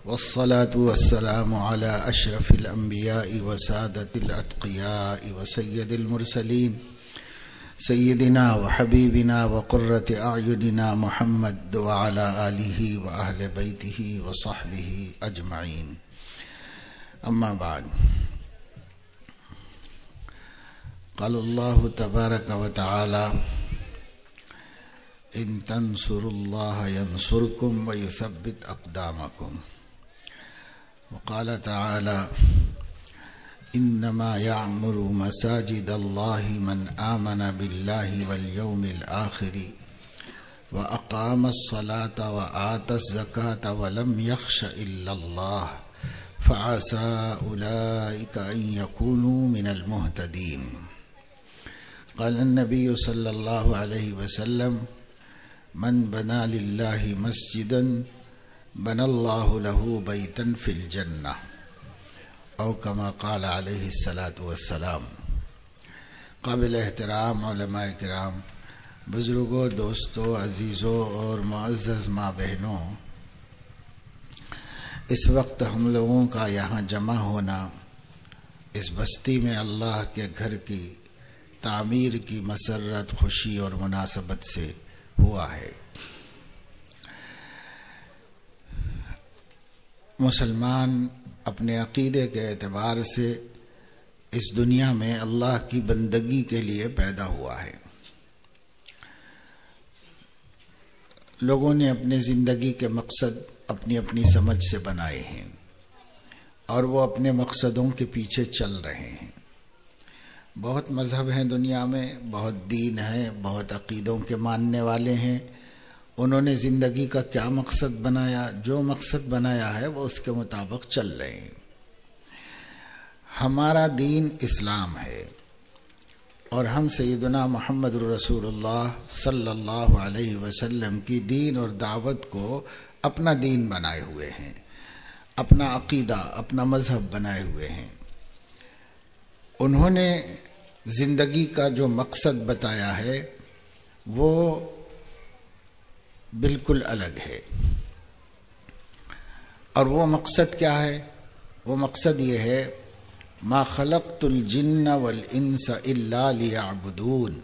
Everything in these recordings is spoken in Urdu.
والصلاة والسلام على أشرف الأنبياء وسادة الأتقياء وسيد المرسلين سيدنا وحبيبنا وقرة أعيننا محمد وعلى آله وأهل بيته وصحبه أجمعين. أما بعد، قال الله تبارك وتعالى: إن تنصروا الله ينصركم ويثبت أقدامكم. وقال تعالى: إنما يعمر مساجد الله من آمن بالله واليوم الآخر وأقام الصلاة وآتى الزكاة ولم يخش إلا الله فعسى أولئك أن يكونوا من المهتدين. قال النبي صلى الله عليه وسلم: من بنى لله مسجدا بنى الله له بيتا في الجنة، او كما قال علیہ الصلاۃ والسلام. قابل احترام علماء کرام، بزرگوں، دوستوں، عزیزوں اور معزز ماں بہنوں، اس وقت ہم لوگوں کا یہاں جمع ہونا اس بستی میں اللہ کے گھر کی تعمیر کی مسرت، خوشی اور مناسبت سے ہوا ہے. مسلمان اپنے عقیدے کے اعتبار سے اس دنیا میں اللہ کی بندگی کے لیے پیدا ہوا ہے. لوگوں نے اپنے زندگی کے مقصد اپنی اپنی سمجھ سے بنائے ہیں اور وہ اپنے مقصدوں کے پیچھے چل رہے ہیں. بہت مذہب ہیں دنیا میں، بہت دین ہیں، بہت عقیدوں کے ماننے والے ہیں. انہوں نے زندگی کا کیا مقصد بنایا؟ جو مقصد بنایا ہے وہ اس کے مطابق چل رہے ہیں. ہمارا دین اسلام ہے اور ہم سیدنا محمد رسول اللہ صلی اللہ علیہ وسلم کی دین اور دعوت کو اپنا دین بنائے ہوئے ہیں، اپنا عقیدہ، اپنا مذہب بنائے ہوئے ہیں. انہوں نے زندگی کا جو مقصد بتایا ہے وہ بالکل الگ ہے. اور وہ مقصد کیا ہے؟ وہ مقصد یہ ہے: ما خلقت الجن والانس الا ليعبدون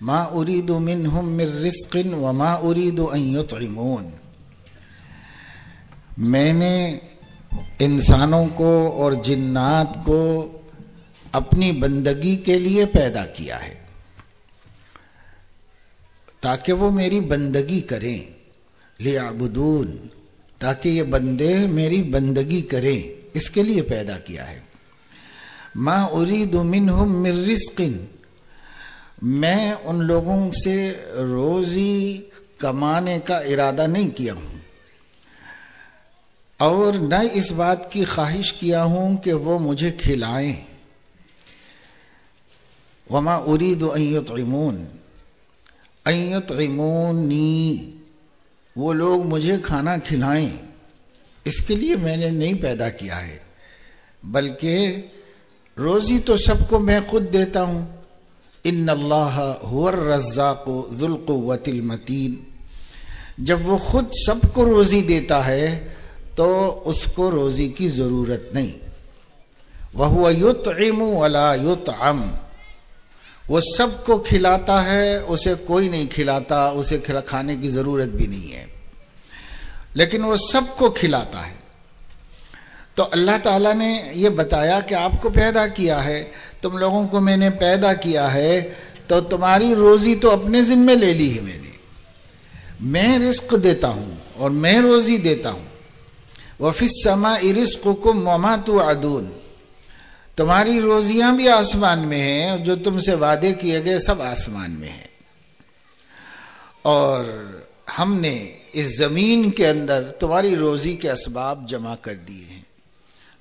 ما اريد منهم من رزق وما اريد ان يطعمون. میں نے انسانوں کو اور جنات کو اپنی بندگی کے لیے پیدا کیا ہے تاکہ وہ میری بندگی کریں. لیعبدون، تاکہ یہ بندے میری بندگی کریں، اس کے لیے پیدا کیا ہے. ما اريد منهم من رزق، میں ان لوگوں سے روزی کمانے کا ارادہ نہیں کیا ہوں اور نہ اس بات کی خواہش کیا ہوں کہ وہ مجھے کھلائیں. وما اريد ان يطعمون، ان يطعمونی، وہ لوگ مجھے کھانا کھلائیں، اس کے لیے میں نے نہیں پیدا کیا ہے. بلکہ روزی تو سب کو میں خود دیتا ہوں. ان اللہ هو الرزاق ذو القوة المتین. جب وہ خود سب کو روزی دیتا ہے تو اس کو روزی کی ضرورت نہیں. وهو يطعم ولا يطعم، وہ سب کو کھلاتا ہے، اسے کوئی نہیں کھلاتا، اسے کھانے کی ضرورت بھی نہیں ہے، لیکن وہ سب کو کھلاتا ہے. تو اللہ تعالیٰ نے یہ بتایا کہ آپ کو پیدا کیا ہے، تم لوگوں کو میں نے پیدا کیا ہے، تو تمہاری روزی تو اپنے ذمے لے لی ہے میں نے. میں رزق دیتا ہوں اور میں روزی دیتا ہوں. وَفِي السَّمَاءِ رِزْقُكُمْ وَمَا تُوعَدُونَ، تمہاری روزیاں بھی آسمان میں ہیں، جو تم سے وعدے کیے گئے سب آسمان میں ہیں. اور ہم نے اس زمین کے اندر تمہاری روزی کے اسباب جمع کر دیے ہیں،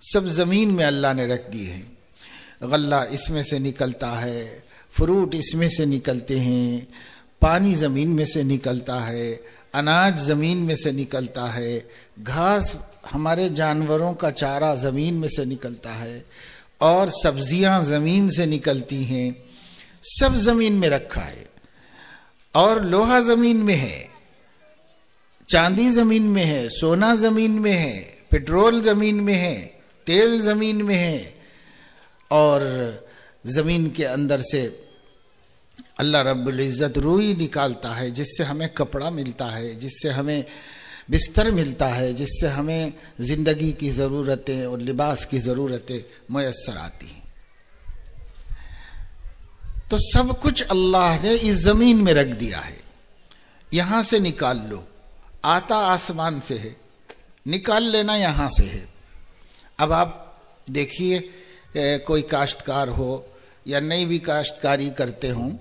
سب زمین میں اللہ نے رکھ دیے ہیں. غلہ اس میں سے نکلتا ہے، فروٹ اس میں سے نکلتے ہیں، پانی زمین میں سے نکلتا ہے، اناج زمین میں سے نکلتا ہے، گھاس ہمارے جانوروں کا چارہ زمین میں سے نکلتا ہے، اور سبزیاں زمین سے نکلتی ہیں. سب زمین میں رکھا ہے. اور لوہا زمین میں ہے، چاندی زمین میں ہے، سونا زمین میں ہے، پیٹرول زمین میں ہے، تیل زمین میں ہے، اور زمین کے اندر سے اللہ رب العزت روئی نکالتا ہے، جس سے ہمیں کپڑا ملتا ہے، جس سے ہمیں بستر ملتا ہے، جس سے ہمیں زندگی کی ضرورتیں اور لباس کی ضرورتیں میسر آتی ہیں۔ تو سب کچھ اللہ نے اس زمین میں رکھ دیا ہے، یہاں سے نکال لو، آتا آسمان سے ہے، نکال لینا یہاں سے ہے۔ اب آپ دیکھیے کوئی کاشتکار ہو یا نئی بھی کاشتکاری کرتے ہوں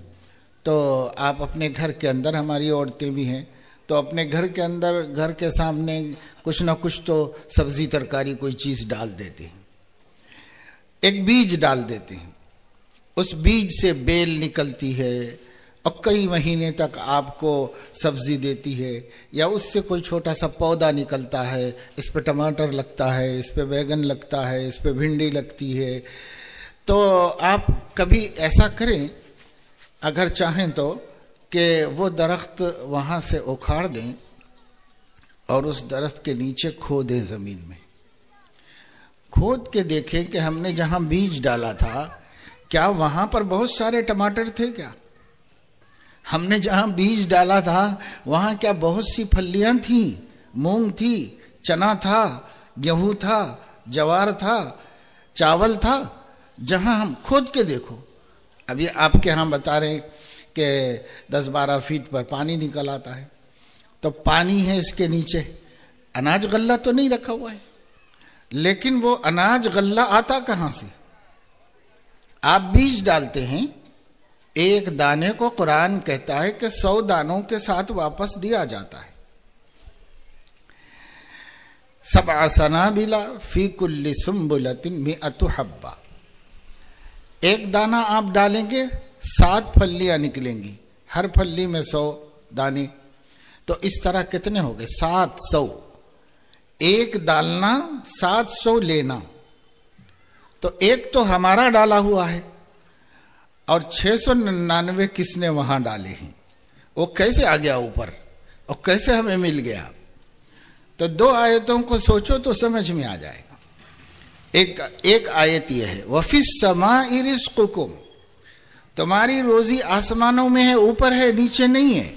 تو آپ اپنے گھر کے اندر، ہماری عورتیں بھی ہیں تو اپنے گھر کے اندر گھر کے سامنے کچھ نہ کچھ تو سبزی ترکاری کوئی چیز ڈال دیتے ہیں، ایک بیج ڈال دیتے ہیں، اس بیج سے بیل نکلتی ہے اور کئی مہینے تک آپ کو سبزی دیتی ہے، یا اس سے کوئی چھوٹا سا پودا نکلتا ہے، اس پہ ٹماٹر لگتا ہے، اس پہ بیگن لگتا ہے، اس پہ بھنڈی لگتی ہے۔ تو آپ کبھی ایسا کریں اگر چاہیں تو کہ وہ درخت وہاں سے اکھاڑ دیں اور اس درخت کے نیچے کھودیں، زمین میں کھود کے دیکھیں کہ ہم نے جہاں بیج ڈالا تھا کیا وہاں پر بہت سارے ٹماٹر تھے، کیا ہم نے جہاں بیج ڈالا تھا وہاں کیا بہت سی پھلیاں تھیں، مونگ تھی، چنا تھا، گیہوں تھا، جوار تھا، چاول تھا، جہاں ہم کھود کے دیکھو۔ ابھی آپ کے ہاں بتا رہے کہ 10-12 فیٹ پر پانی نکل آتا ہے، تو پانی ہے اس کے نیچے، اناج غلہ تو نہیں رکھا ہوا ہے، لیکن وہ اناج غلہ آتا کہاں سے؟ آپ بیج ڈالتے ہیں، ایک دانے کو قرآن کہتا ہے کہ 100 دانوں کے ساتھ واپس دیا جاتا ہے۔ 7 سنابل فی کل سنبلۃ 100 حبہ، ایک دانہ آپ ڈالیں گے 7 پھلیاں نکلیں گی، ہر پھلی میں 100 دانے، تو اس طرح کتنے ہو گئے؟ 700، ایک ڈالنا 700 لینا، تو ایک تو ہمارا ڈالا ہوا ہے اور 699 کس نے وہاں ڈالے ہیں، وہ کیسے آ گیا اوپر اور کیسے ہمیں مل گیا؟ تو 2 آیتوں کو سوچو تو سمجھ میں آ جائے گا۔ ایک آیت یہ ہے وَفِي السَّمَاءِ رِزْقُكُمْ، تمہاری روزی آسمانوں میں ہے، اوپر ہے، نیچے نہیں ہے،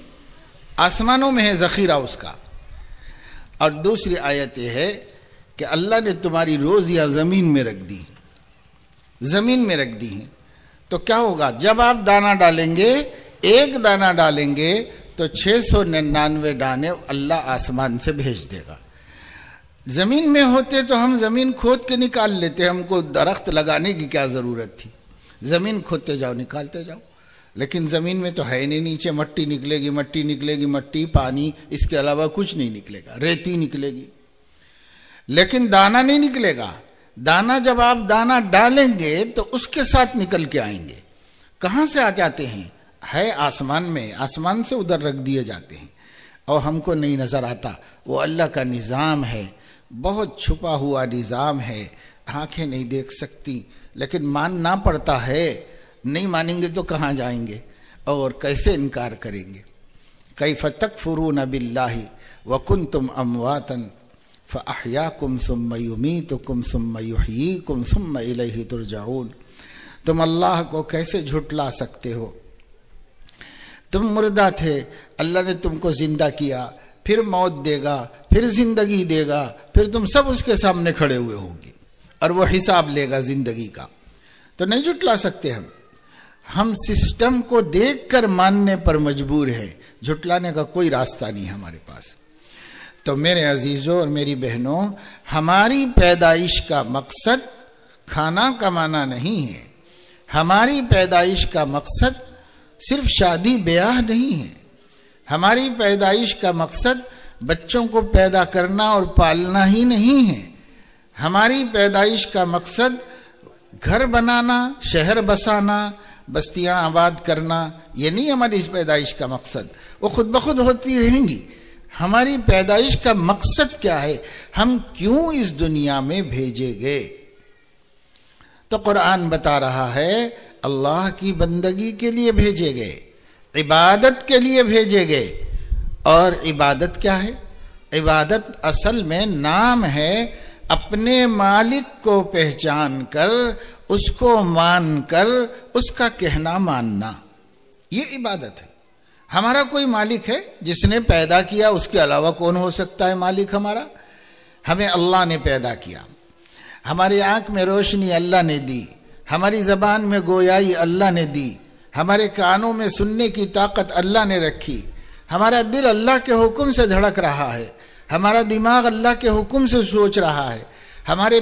آسمانوں میں ہے ذخیرہ اس کا۔ اور دوسری آیت یہ ہے کہ اللہ نے تمہاری روزیاں زمین میں رکھ دی، زمین میں رکھ دی ہیں، تو کیا ہوگا؟ جب آپ دانہ ڈالیں گے، ایک دانہ ڈالیں گے تو 699 دانے اللہ آسمان سے بھیج دے گا۔ زمین میں ہوتے تو ہم زمین کھود کے نکال لیتے، ہم کو درخت لگانے کی کیا ضرورت تھی؟ زمین کھودتے جاؤ، نکالتے جاؤ، لیکن زمین میں تو ہے نہیں، نیچے مٹی نکلے گی، مٹی نکلے گی، مٹی، پانی، اس کے علاوہ کچھ نہیں نکلے گا، ریتی نکلے گی، لیکن دانہ نہیں نکلے گا۔ دانہ جب آپ دانہ ڈالیں گے تو اس کے ساتھ نکل کے آئیں گے۔ کہاں سے آ جاتے ہیں؟ ہے آسمان میں، آسمان سے ادھر رکھ دیے جاتے ہیں اور ہم کو نہیں نظر آتا۔ وہ اللہ کا نظام ہے، بہت چھپا ہوا نظام ہے، آنکھیں نہیں دیکھ سکتی، لیکن ماننا پڑتا ہے۔ نہیں مانیں گے تو کہاں جائیں گے اور کیسے انکار کریں گے؟ کیف تکفرون باللہ وکنتم امواتا فاحیاکم ثم یمیتکم ثم یحییکم ثم الیہ ترجعون۔ تم اللہ کو کیسے جھٹلا سکتے ہو؟ تم مردہ تھے، اللہ نے تم کو زندہ کیا، پھر موت دے گا، پھر زندگی دے گا، پھر تم سب اس کے سامنے کھڑے ہوئے ہوں گے اور وہ حساب لے گا زندگی کا۔ تو نہیں جھٹلا سکتے ہم سسٹم کو دیکھ کر ماننے پر مجبور ہے، جھٹلانے کا کوئی راستہ نہیں ہمارے پاس۔ تو میرے عزیزوں اور میری بہنوں، ہماری پیدائش کا مقصد کھانا کمانا نہیں ہے، ہماری پیدائش کا مقصد صرف شادی بیاہ نہیں ہے، ہماری پیدائش کا مقصد بچوں کو پیدا کرنا اور پالنا ہی نہیں ہے، ہماری پیدائش کا مقصد گھر بنانا، شہر بسانا، بستیاں آباد کرنا، یہ نہیں ہماری اس پیدائش کا مقصد، وہ خود بخود ہوتی رہیں گی۔ ہماری پیدائش کا مقصد کیا ہے؟ ہم کیوں اس دنیا میں بھیجے گئے؟ تو قرآن بتا رہا ہے اللہ کی بندگی کے لیے بھیجے گئے، عبادت کے لیے بھیجے گئے۔ اور عبادت کیا ہے؟ عبادت اصل میں نام ہے اپنے مالک کو پہچان کر، اس کو مان کر اس کا کہنا ماننا، یہ عبادت ہے۔ ہمارا کوئی مالک ہے جس نے پیدا کیا، اس کے علاوہ کون ہو سکتا ہے مالک ہمارا؟ ہمیں اللہ نے پیدا کیا، ہماری آنکھ میں روشنی اللہ نے دی، ہماری زبان میں گویائی اللہ نے دی، ہمارے کانوں میں سننے کی طاقت اللہ نے رکھی، ہمارا دل اللہ کے حکم سے دھڑک رہا ہے، ہمارا دماغ اللہ کے حکم سے سوچ رہا ہے، ہمارے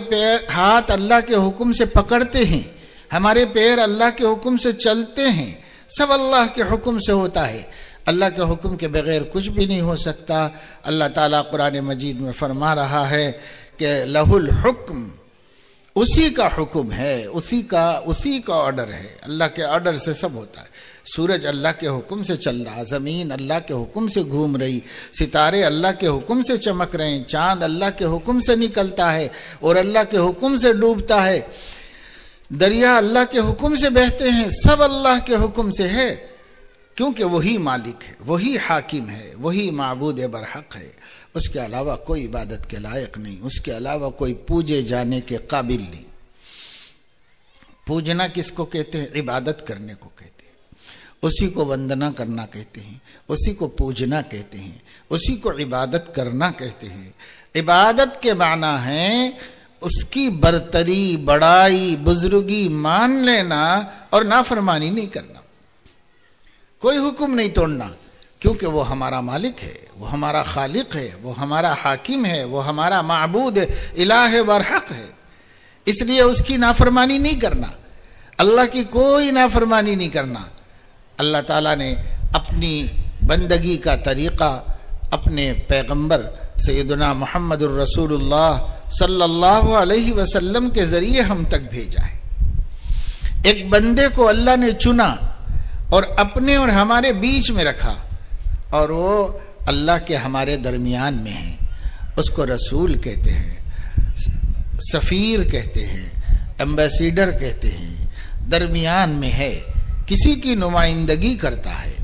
ہاتھ اللہ کے حکم سے پکڑتے ہیں، ہمارے پیر اللہ کے حکم سے چلتے ہیں، سب اللہ کے حکم سے ہوتا ہے۔ اللہ کے حکم کے بغیر کچھ بھی نہیں ہو سکتا۔ اللہ تعالیٰ قرآن مجید میں فرما رہا ہے کہ لہ الحکم، اسی کا حکم ہے، اسی کا آرڈر ہے، اللہ کے آرڈر سے سب ہوتا ہے۔ سورج اللہ کے حکم سے چل رہا، زمین اللہ کے حکم سے گھوم رہی، ستارے اللہ کے حکم سے چمک رہے ہیں، چاند اللہ کے حکم سے نکلتا ہے اور اللہ کے حکم سے ڈوبتا ہے، دریا اللہ کے حکم سے بہتے ہیں، سب اللہ کے حکم سے ہے، کیونکہ وہی مالک ہے، وہی حاکم ہے، وہی معبود برحق ہے، اس کے علاوہ کوئی عبادت کے لائق نہیں، اس کے علاوہ کوئی پوجے جانے کے قابل نہیں۔ پوجنا کس کو کہتے ہیں؟ عبادت کرنے کو کہتے ہیں، اسی کو وندنا کرنا کہتے ہیں، اسی کو پوجنا کہتے ہیں، اسی کو عبادت کرنا کہتے ہیں۔ عبادت کے معنی ہے اس کی برتری، بڑائی، بزرگی مان لینا اور نافرمانی نہیں کرنا، کوئی حکم نہیں توڑنا، کیونکہ وہ ہمارا مالک ہے، وہ ہمارا خالق ہے، وہ ہمارا حاکم ہے، وہ ہمارا معبود الہ برحق ہے، اس لیے اس کی نافرمانی نہیں کرنا، اللہ کی کوئی نافرمانی نہیں کرنا۔ اللہ تعالیٰ نے اپنی بندگی کا طریقہ اپنے پیغمبر سیدنا محمد الرسول اللہ صلی اللہ علیہ وسلم کے ذریعے ہم تک بھیجا ہے۔ ایک بندے کو اللہ نے چنا اور اپنے اور ہمارے بیچ میں رکھا، اور وہ اللہ کے ہمارے درمیان میں ہے، اس کو رسول کہتے ہیں، سفیر کہتے ہیں، ایمبیسیڈر کہتے ہیں، درمیان میں ہے، کسی کی نمائندگی کرتا ہے،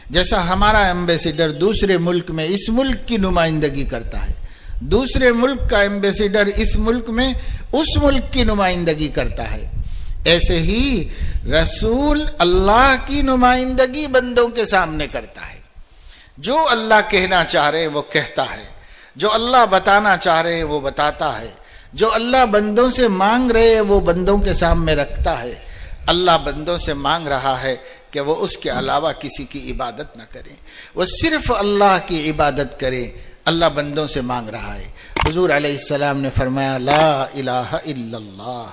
جیسا ہمارا ایمبیسیڈر دوسرے ملک میں اس ملک کی نمائندگی کرتا ہے، دوسرے ملک کا ایمبیسیڈر اس ملک میں اس ملک کی نمائندگی کرتا ہے، ایسے ہی رسول اللہ کی نمائندگی بندوں کے سامنے کرتا ہے۔ جو اللہ کہنا چاہ رہے وہ کہتا ہے، جو اللہ بتانا چاہ رہے وہ بتاتا ہے، جو اللہ بندوں سے مانگ رہے وہ بندوں کے سامنے رکھتا ہے۔ اللہ بندوں سے مانگ رہا ہے کہ وہ اس کے علاوہ کسی کی عبادت نہ کریں، وہ صرف اللہ کی عبادت کریں، اللہ بندوں سے مانگ رہا ہے۔ حضور علیہ السلام نے فرمایا لا الہ الا اللہ،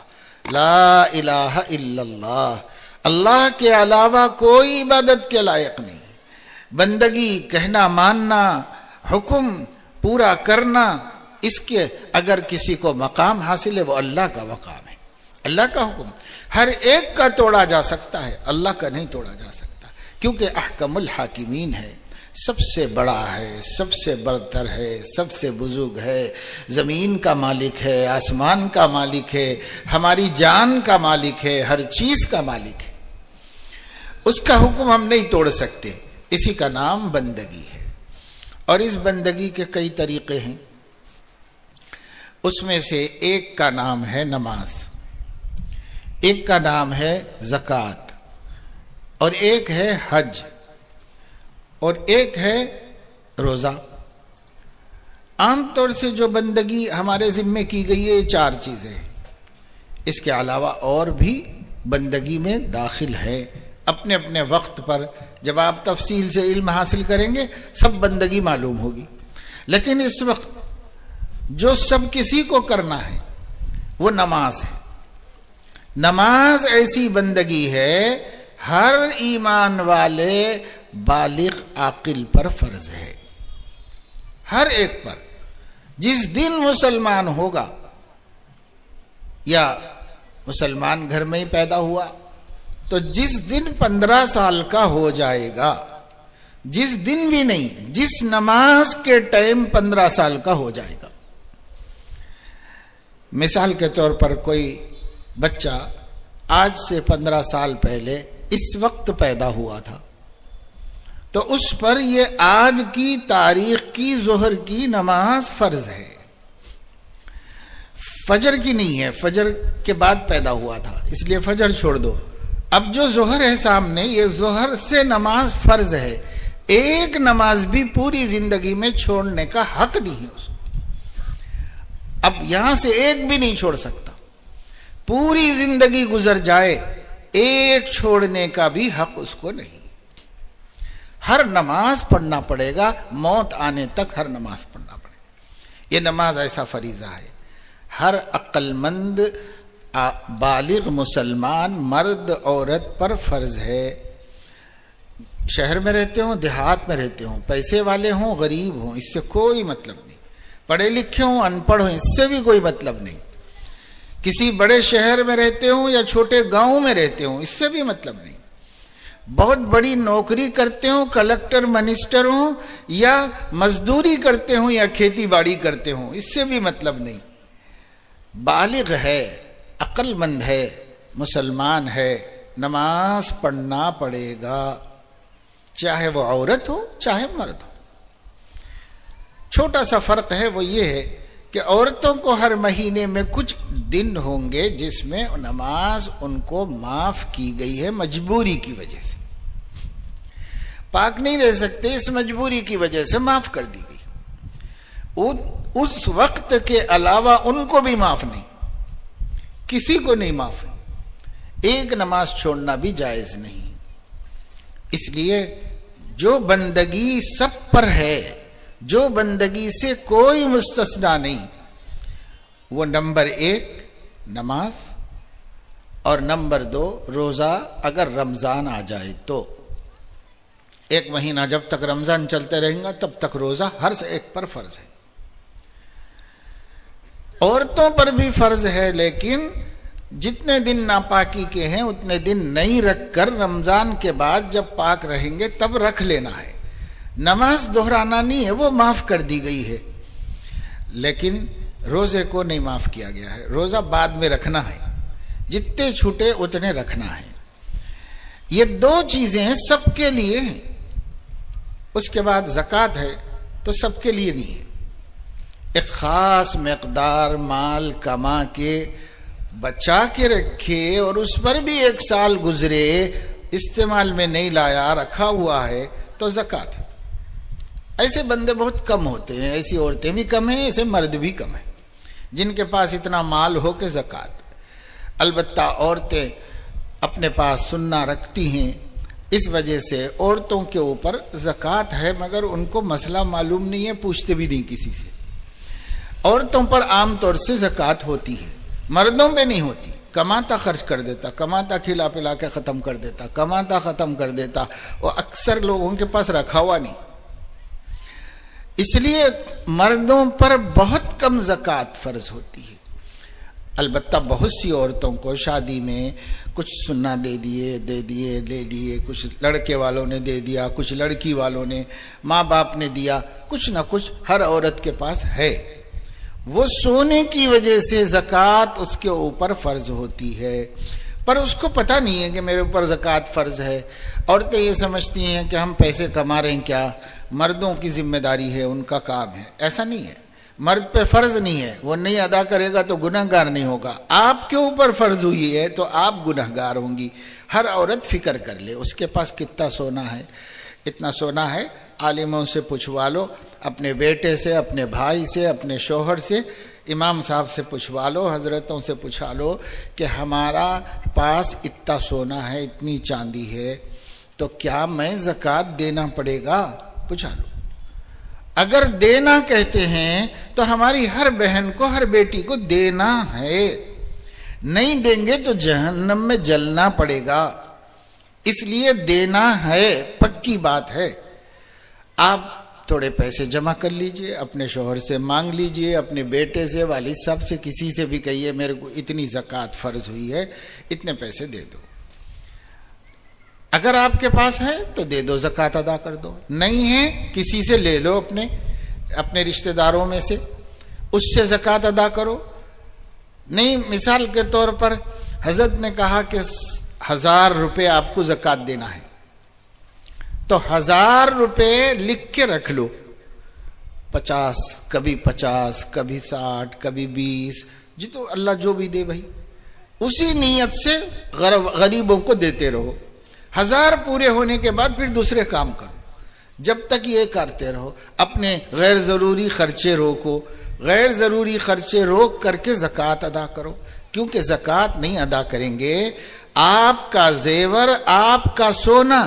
لا الہ الا اللہ، اللہ کے علاوہ کوئی عبادت کے لائق نہیں، بندگی کہنا ماننا، حکم پورا کرنا، اس کے اگر کسی کو مقام حاصل ہے وہ اللہ کا مقام ہے، اللہ کا حکم ہر ایک کا توڑا جا سکتا ہے، اللہ کا نہیں توڑا جا سکتا، کیونکہ احکم الحاکمین ہے، سب سے بڑا ہے، سب سے برتر ہے، سب سے بزرگ ہے، زمین کا مالک ہے، آسمان کا مالک ہے، ہماری جان کا مالک ہے، ہر چیز کا مالک ہے، اس کا حکم ہم نہیں توڑ سکتے، اسی کا نام بندگی ہے۔ اور اس بندگی کے کئی طریقے ہیں، اس میں سے ایک کا نام ہے نماز، ایک کا نام ہے زکوٰۃ، اور ایک ہے حج، اور ایک ہے روزہ۔ عام طور سے جو بندگی ہمارے ذمے کی گئی ہے یہ چار چیزیں ہیں، اس کے علاوہ اور بھی بندگی میں داخل ہے، اپنے اپنے وقت پر جب آپ تفصیل سے علم حاصل کریں گے سب بندگی معلوم ہوگی، لیکن اس وقت جو سب کسی کو کرنا ہے وہ نماز ہے۔ نماز ایسی بندگی ہے ہر ایمان والے بالغ عاقل پر فرض ہے، ہر ایک پر، جس دن مسلمان ہوگا یا مسلمان گھر میں ہی پیدا ہوا تو جس دن 15 سال کا ہو جائے گا، جس دن بھی نہیں، جس نماز کے ٹائم 15 سال کا ہو جائے گا۔ مثال کے طور پر کوئی بچہ آج سے 15 سال پہلے اس وقت پیدا ہوا تھا تو اس پر یہ آج کی تاریخ کی ظہر کی نماز فرض ہے، فجر کی نہیں ہے، فجر کے بعد پیدا ہوا تھا اس لیے فجر چھوڑ دو۔ اب جو ظہر ہے سامنے، یہ ظہر سے نماز فرض ہے، ایک نماز بھی پوری زندگی میں چھوڑنے کا حق نہیں ہے اس کو۔ اب یہاں سے ایک بھی نہیں چھوڑ سکتا، پوری زندگی گزر جائے ایک چھوڑنے کا بھی حق اس کو نہیں۔ ہر نماز پڑھنا پڑے گا، موت آنے تک ہر نماز پڑھنا پڑے گا۔ یہ نماز ایسا فریضہ ہے، ہر عقل مند بالغ مسلمان مرد عورت پر فرض ہے، شہر میں رہتے ہوں دیہات میں رہتے ہوں، پیسے والے ہوں غریب ہوں، اس سے کوئی مطلب نہیں، پڑھے لکھے ہوں ان پڑھ ہوں، اس سے بھی کوئی مطلب نہیں، کسی بڑے شہر میں رہتے ہوں یا چھوٹے گاؤں میں رہتے ہوں، اس سے بھی مطلب نہیں، بہت بڑی نوکری کرتے ہوں، کلکٹر منسٹر ہوں یا مزدوری کرتے ہوں یا کھیتی باڑی کرتے ہوں، اس سے بھی مطلب نہیں۔ بالغ ہے، عقل مند ہے، مسلمان ہے، نماز پڑھنا پڑے گا، چاہے وہ عورت ہو چاہے مرد ہو۔ چھوٹا سا فرق ہے، وہ یہ ہے کہ عورتوں کو ہر مہینے میں کچھ دن ہوں گے جس میں نماز ان کو معاف کی گئی ہے مجبوری کی وجہ سے، پاک نہیں رہ سکتے، اس مجبوری کی وجہ سے معاف کر دی گئی۔ اس وقت کے علاوہ ان کو بھی معاف نہیں، کسی کو نہیں معاف ہے، ایک نماز چھوڑنا بھی جائز نہیں۔ اس لیے جو بندگی سب پر ہے، جو بندگی سے کوئی مستثنا نہیں، وہ نمبر 1 نماز اور نمبر 2 روزہ، اگر رمضان آ جائے تو۔ ایک مہینہ جب تک رمضان چلتے رہیں گا تب تک روزہ ہر ایک پر فرض ہے۔ عورتوں پر بھی فرض ہے، لیکن جتنے دن ناپاکی کے ہیں اتنے دن نہیں رکھ کر رمضان کے بعد جب پاک رہیں گے تب رکھ لینا ہے۔ نماز دہرانا نہیں ہے، وہ معاف کر دی گئی ہے، لیکن روزے کو نہیں معاف کیا گیا ہے، روزہ بعد میں رکھنا ہے، جتنے چھوٹے اتنے رکھنا ہے۔ یہ 2 چیزیں سب کے لیے ہیں، اس کے بعد زکوٰۃ ہے تو سب کے لیے نہیں ہے۔ ایک خاص مقدار مال کما کے بچا کے رکھے اور اس پر بھی 1 سال گزرے استعمال میں نہیں لایا، رکھا ہوا ہے تو زکوٰۃ ہے۔ ایسے بندے بہت کم ہوتے ہیں، ایسی عورتیں بھی کم ہیں، ایسے مرد بھی کم ہیں جن کے پاس اتنا مال ہو کہ زکوٰۃ۔ البتہ عورتیں اپنے پاس سننا رکھتی ہیں، اس وجہ سے عورتوں کے اوپر زکوٰۃ ہے، مگر ان کو مسئلہ معلوم نہیں ہے، پوچھتے بھی نہیں کسی سے۔ عورتوں پر عام طور سے زکوٰۃ ہوتی ہے، مردوں پہ نہیں ہوتی۔ کماتا خرچ کر دیتا، کماتا کھلا پلا کے ختم کر دیتا، کماتا ختم کر دیتا، وہ اکثر لوگوں کے پاس رکھا ہوا نہیں۔ اس لیے مردوں پر بہت کم زکوٰۃ فرض ہوتی ہے۔ البتہ بہت سی عورتوں کو شادی میں کچھ سننا دے دیے لے لیے، کچھ لڑکے والوں نے دے دیا، کچھ لڑکی والوں نے، ماں باپ نے دیا، کچھ نہ کچھ ہر عورت کے پاس ہے۔ وہ سونے کی وجہ سے زکوٰۃ اس کے اوپر فرض ہوتی ہے، پر اس کو پتہ نہیں ہے کہ میرے اوپر زکوٰۃ فرض ہے۔ عورتیں یہ سمجھتی ہیں کہ ہم پیسے کما رہے ہیں، کیا مردوں کی ذمہ داری ہے، ان کا کام ہے۔ ایسا نہیں ہے، مرد پہ فرض نہیں ہے، وہ نہیں ادا کرے گا تو گناہ گار نہیں ہوگا۔ آپ کے اوپر فرض ہوئی ہے تو آپ گناہ گار ہوں گی۔ ہر عورت فکر کر لے اس کے پاس کتنا سونا ہے، اتنا سونا ہے، عالموں سے پوچھوا لو، اپنے بیٹے سے، اپنے بھائی سے، اپنے شوہر سے، امام صاحب سے پوچھوا لو، حضرتوں سے پوچھا لو کہ ہمارا پاس اتنا سونا ہے، اتنی چاندی ہے، تو کیا میں زکوٰۃ دینا پڑے گا؟ پوچھا لو۔ اگر دینا کہتے ہیں تو ہماری ہر بہن کو، ہر بیٹی کو دینا ہے، نہیں دیں گے تو جہنم میں جلنا پڑے گا، اس لیے دینا ہے، پکی بات ہے۔ آپ تھوڑے پیسے جمع کر لیجئے، اپنے شوہر سے مانگ لیجئے، اپنے بیٹے سے، والد صاحب سے، کسی سے بھی کہیے میرے کو اتنی زکوٰۃ فرض ہوئی ہے، اتنے پیسے دے دو۔ اگر آپ کے پاس ہے تو دے دو، زکوٰۃ ادا کر دو، نہیں ہے کسی سے لے لو، اپنے رشتہ داروں میں سے، اس سے زکوٰۃ ادا کرو۔ نہیں، مثال کے طور پر حضرت نے کہا کہ 1000 روپے آپ کو زکوٰۃ دینا ہے، تو 1000 روپے لکھ کے رکھ لو، 50 کبھی 50 کبھی 60 کبھی 20، جی تو اللہ جو بھی دے بھائی، اسی نیت سے غریبوں کو دیتے رہو۔ 1000 پورے ہونے کے بعد پھر دوسرے کام کرو۔ جب تک یہ کرتے رہو، اپنے غیر ضروری خرچے روکو، غیر ضروری خرچے روک کر کے زکوٰۃ ادا کرو، کیونکہ زکوٰۃ نہیں ادا کریں گے آپ کا زیور، آپ کا سونا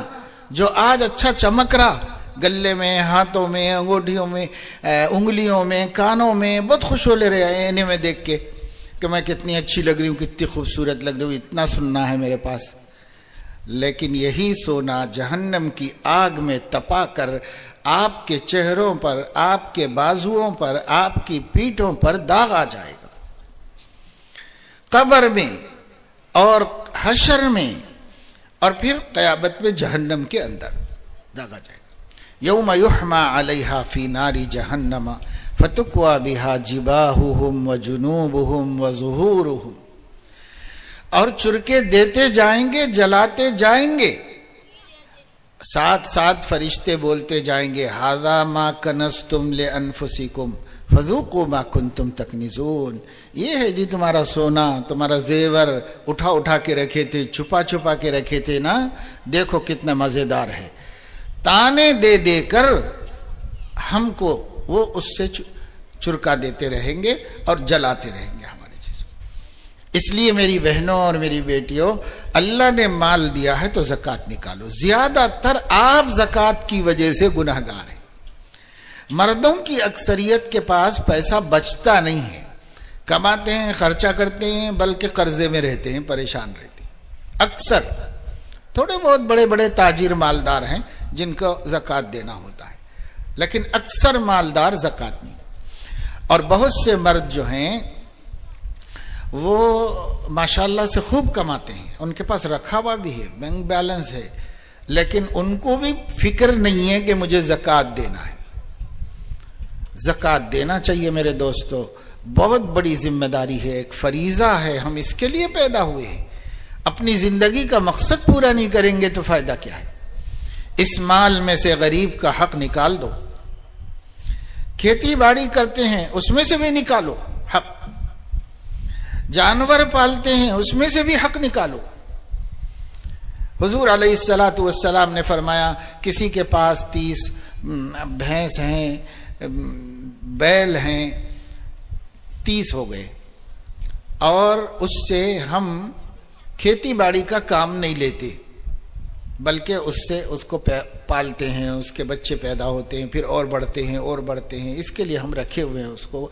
جو آج اچھا چمک رہا، گلے میں، ہاتھوں میں، انگوٹھیوں میں، انگلیوں میں، کانوں میں، بہت خوش ہو لے رہے ہیں انہیں میں دیکھ کے کہ میں کتنی اچھی لگ رہی ہوں، کتنی خوبصورت لگ رہی ہوں، اتنا سننا ہے میرے پاس، لیکن یہی سونا جہنم کی آگ میں تپا کر آپ کے چہروں پر، آپ کے بازوؤں پر، آپ کی پیٹھوں پر داغ آ جائے گا، قبر میں اور حشر میں، اور پھر قیامت میں جہنم کے اندر داغ آ جائے گا۔ یوم یحما علیہا فی نار جہنم فتکوی بہا جباہہم وجنوبہم وظہورہم، اور چرکے دیتے جائیں گے، جلاتے جائیں گے، ساتھ ساتھ فرشتے بولتے جائیں گے ھذا ما کنزتم لانفسکم فذوقوا ما کنتم تکنزون، یہ ہے جی تمہارا سونا، تمہارا زیور اٹھا اٹھا کے رکھے تھے، چھپا چھپا کے رکھے تھے نا، دیکھو کتنا مزیدار ہے۔ تانے دے دے کر ہم کو وہ اس سے چرکا دیتے رہیں گے اور جلاتے رہیں گے ہماری چیزوں۔ اس لیے میری بہنوں اور میری بیٹیوں، اللہ نے مال دیا ہے تو زکوٰۃ نکالو۔ زیادہ تر آپ زکوٰۃ کی وجہ سے گناہ گار ہیں۔ مردوں کی اکثریت کے پاس پیسہ بچتا نہیں ہے، کماتے ہیں، خرچہ کرتے ہیں، بلکہ قرضے میں رہتے ہیں، پریشان رہتے ہیں۔ اکثر تھوڑے بہت بڑے بڑے تاجر مالدار ہیں جن کو زکوٰۃ دینا ہوتا ہے، لیکن اکثر مالدار زکوٰۃ نہیں۔ اور بہت سے مرد جو ہیں وہ ماشاءاللہ سے خوب کماتے ہیں، ان کے پاس رکھا ہوا بھی ہے، بینک بیلنس ہے، لیکن ان کو بھی فکر نہیں ہے کہ مجھے زکوٰۃ دینا ہے۔ زکوٰۃ دینا چاہیے میرے دوستو، بہت بڑی ذمہ داری ہے، ایک فریضہ ہے، ہم اس کے لیے پیدا ہوئے ہیں۔ اپنی زندگی کا مقصد پورا نہیں کریں گے تو فائدہ کیا ہے؟ اس مال میں سے غریب کا حق نکال دو۔ کھیتی باڑی کرتے ہیں اس میں سے بھی نکالو حق، جانور پالتے ہیں اس میں سے بھی حق نکالو۔ حضور علیہ السلام نے فرمایا کسی کے پاس 30 بھینس ہیں، بیل ہیں، 30 ہو گئے، اور اس سے ہم کھیتی باڑی کا کام نہیں لیتے، بلکہ اس سے اس کو پالتے ہیں، اس کے بچے پیدا ہوتے ہیں، پھر اور بڑھتے ہیں اور بڑھتے ہیں، اس کے لیے ہم رکھے ہوئے ہیں، اس کو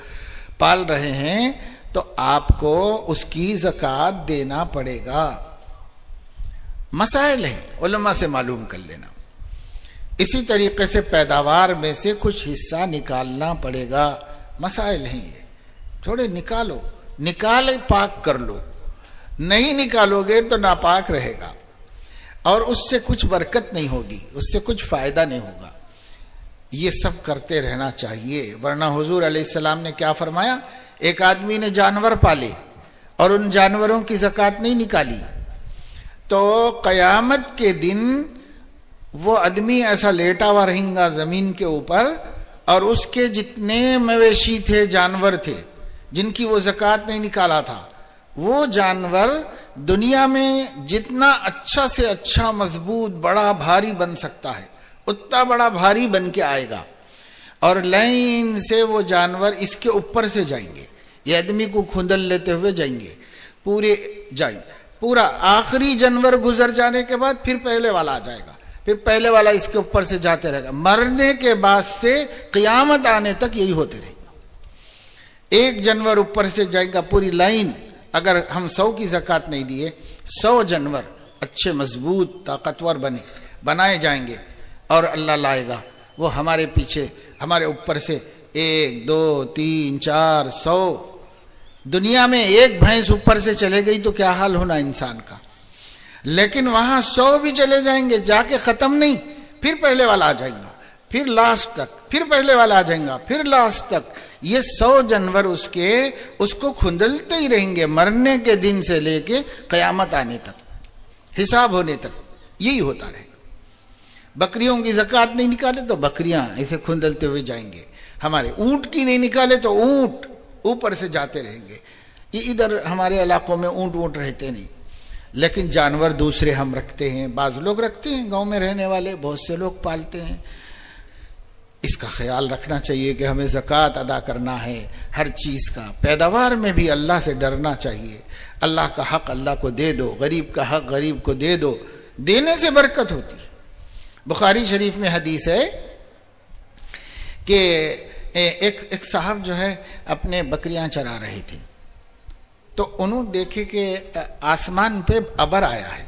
پال رہے ہیں، تو آپ کو اس کی زکوٰۃ دینا پڑے گا۔ مسائل ہیں، علماء سے معلوم کر لینا۔ اسی طریقے سے پیداوار میں سے کچھ حصہ نکالنا پڑے گا، مسائل ہیں یہ، تھوڑے نکالو، نکال پاک کر لو، نہیں نکالو گے تو ناپاک رہے گا، اور اس سے کچھ برکت نہیں ہوگی، اس سے کچھ فائدہ نہیں ہوگا۔ یہ سب کرتے رہنا چاہیے، ورنہ حضور علیہ السلام نے کیا فرمایا؟ ایک آدمی نے جانور پالے اور ان جانوروں کی زکوٰۃ نہیں نکالی تو قیامت کے دن وہ آدمی ایسا لیٹا ہوا رہیں گا زمین کے اوپر، اور اس کے جتنے مویشی تھے، جانور تھے جن کی وہ زکوٰۃ نہیں نکالا تھا، وہ جانور دنیا میں جتنا اچھا سے اچھا مضبوط بڑا بھاری بن سکتا ہے اتنا بڑا بھاری بن کے آئے گا، اور لائن سے وہ جانور اس کے اوپر سے جائیں گے، یہ آدمی کو کھندل لیتے ہوئے جائیں گے، پورا آخری جانور گزر جانے کے بعد پھر پہلے والا آ جائے گا، پھر پہلے والا اس کے اوپر سے جاتے رہے گا، مرنے کے بعد سے قیامت آنے تک یہی ہوتے رہے گا۔ ایک جانور اوپر سے جائے گا، پوری لائن، اگر ہم 100 کی زکوٰۃ نہیں دیے، 100 جانور اچھے مضبوط طاقتور بنائے جائیں گے، اور اللہ لائے گا وہ ہمارے پیچھے ہمارے اوپر سے 1 2 3 4 100۔ دنیا میں ایک بھینس اوپر سے چلے گئی تو کیا حال ہونا انسان کا، لیکن وہاں 100 بھی چلے جائیں گے، جا کے ختم نہیں، پھر پہلے والا آ جائیں گا، پھر لاسٹ تک، پھر پہلے والا آ جائیں گا، پھر لاسٹ تک، یہ 100 جانور اس کو کھندلتے ہی رہیں گے، مرنے کے دن سے لے کے قیامت آنے تک، حساب ہونے تک، یہی ہوتا رہے گا۔ بکریوں کی زکوٰۃ نہیں نکالے تو بکریاں ایسے کھندلتے ہوئے جائیں گے، ہمارے اونٹ کی نہیں نکالے تو اونٹ اوپر سے جاتے رہیں گے. یہ ادھر ہمارے علاقوں میں اونٹ رہتے نہیں، لیکن جانور دوسرے ہم رکھتے ہیں، بعض لوگ رکھتے ہیں، گاؤں میں رہنے والے بہت سے لوگ پالتے ہیں. اس کا خیال رکھنا چاہیے کہ ہمیں زکوٰۃ ادا کرنا ہے ہر چیز کا. پیداوار میں بھی اللہ سے ڈرنا چاہیے. اللہ کا حق اللہ کو دے دو، غریب کا حق غریب کو دے دو، دینے سے برکت ہوتی ہے. بخاری شریف میں حدیث ہے کہ ایک صاحب جو ہے اپنے بکریاں چرا رہے تھے، تو انہوں دیکھے کہ آسمان پہ ابر آیا ہے،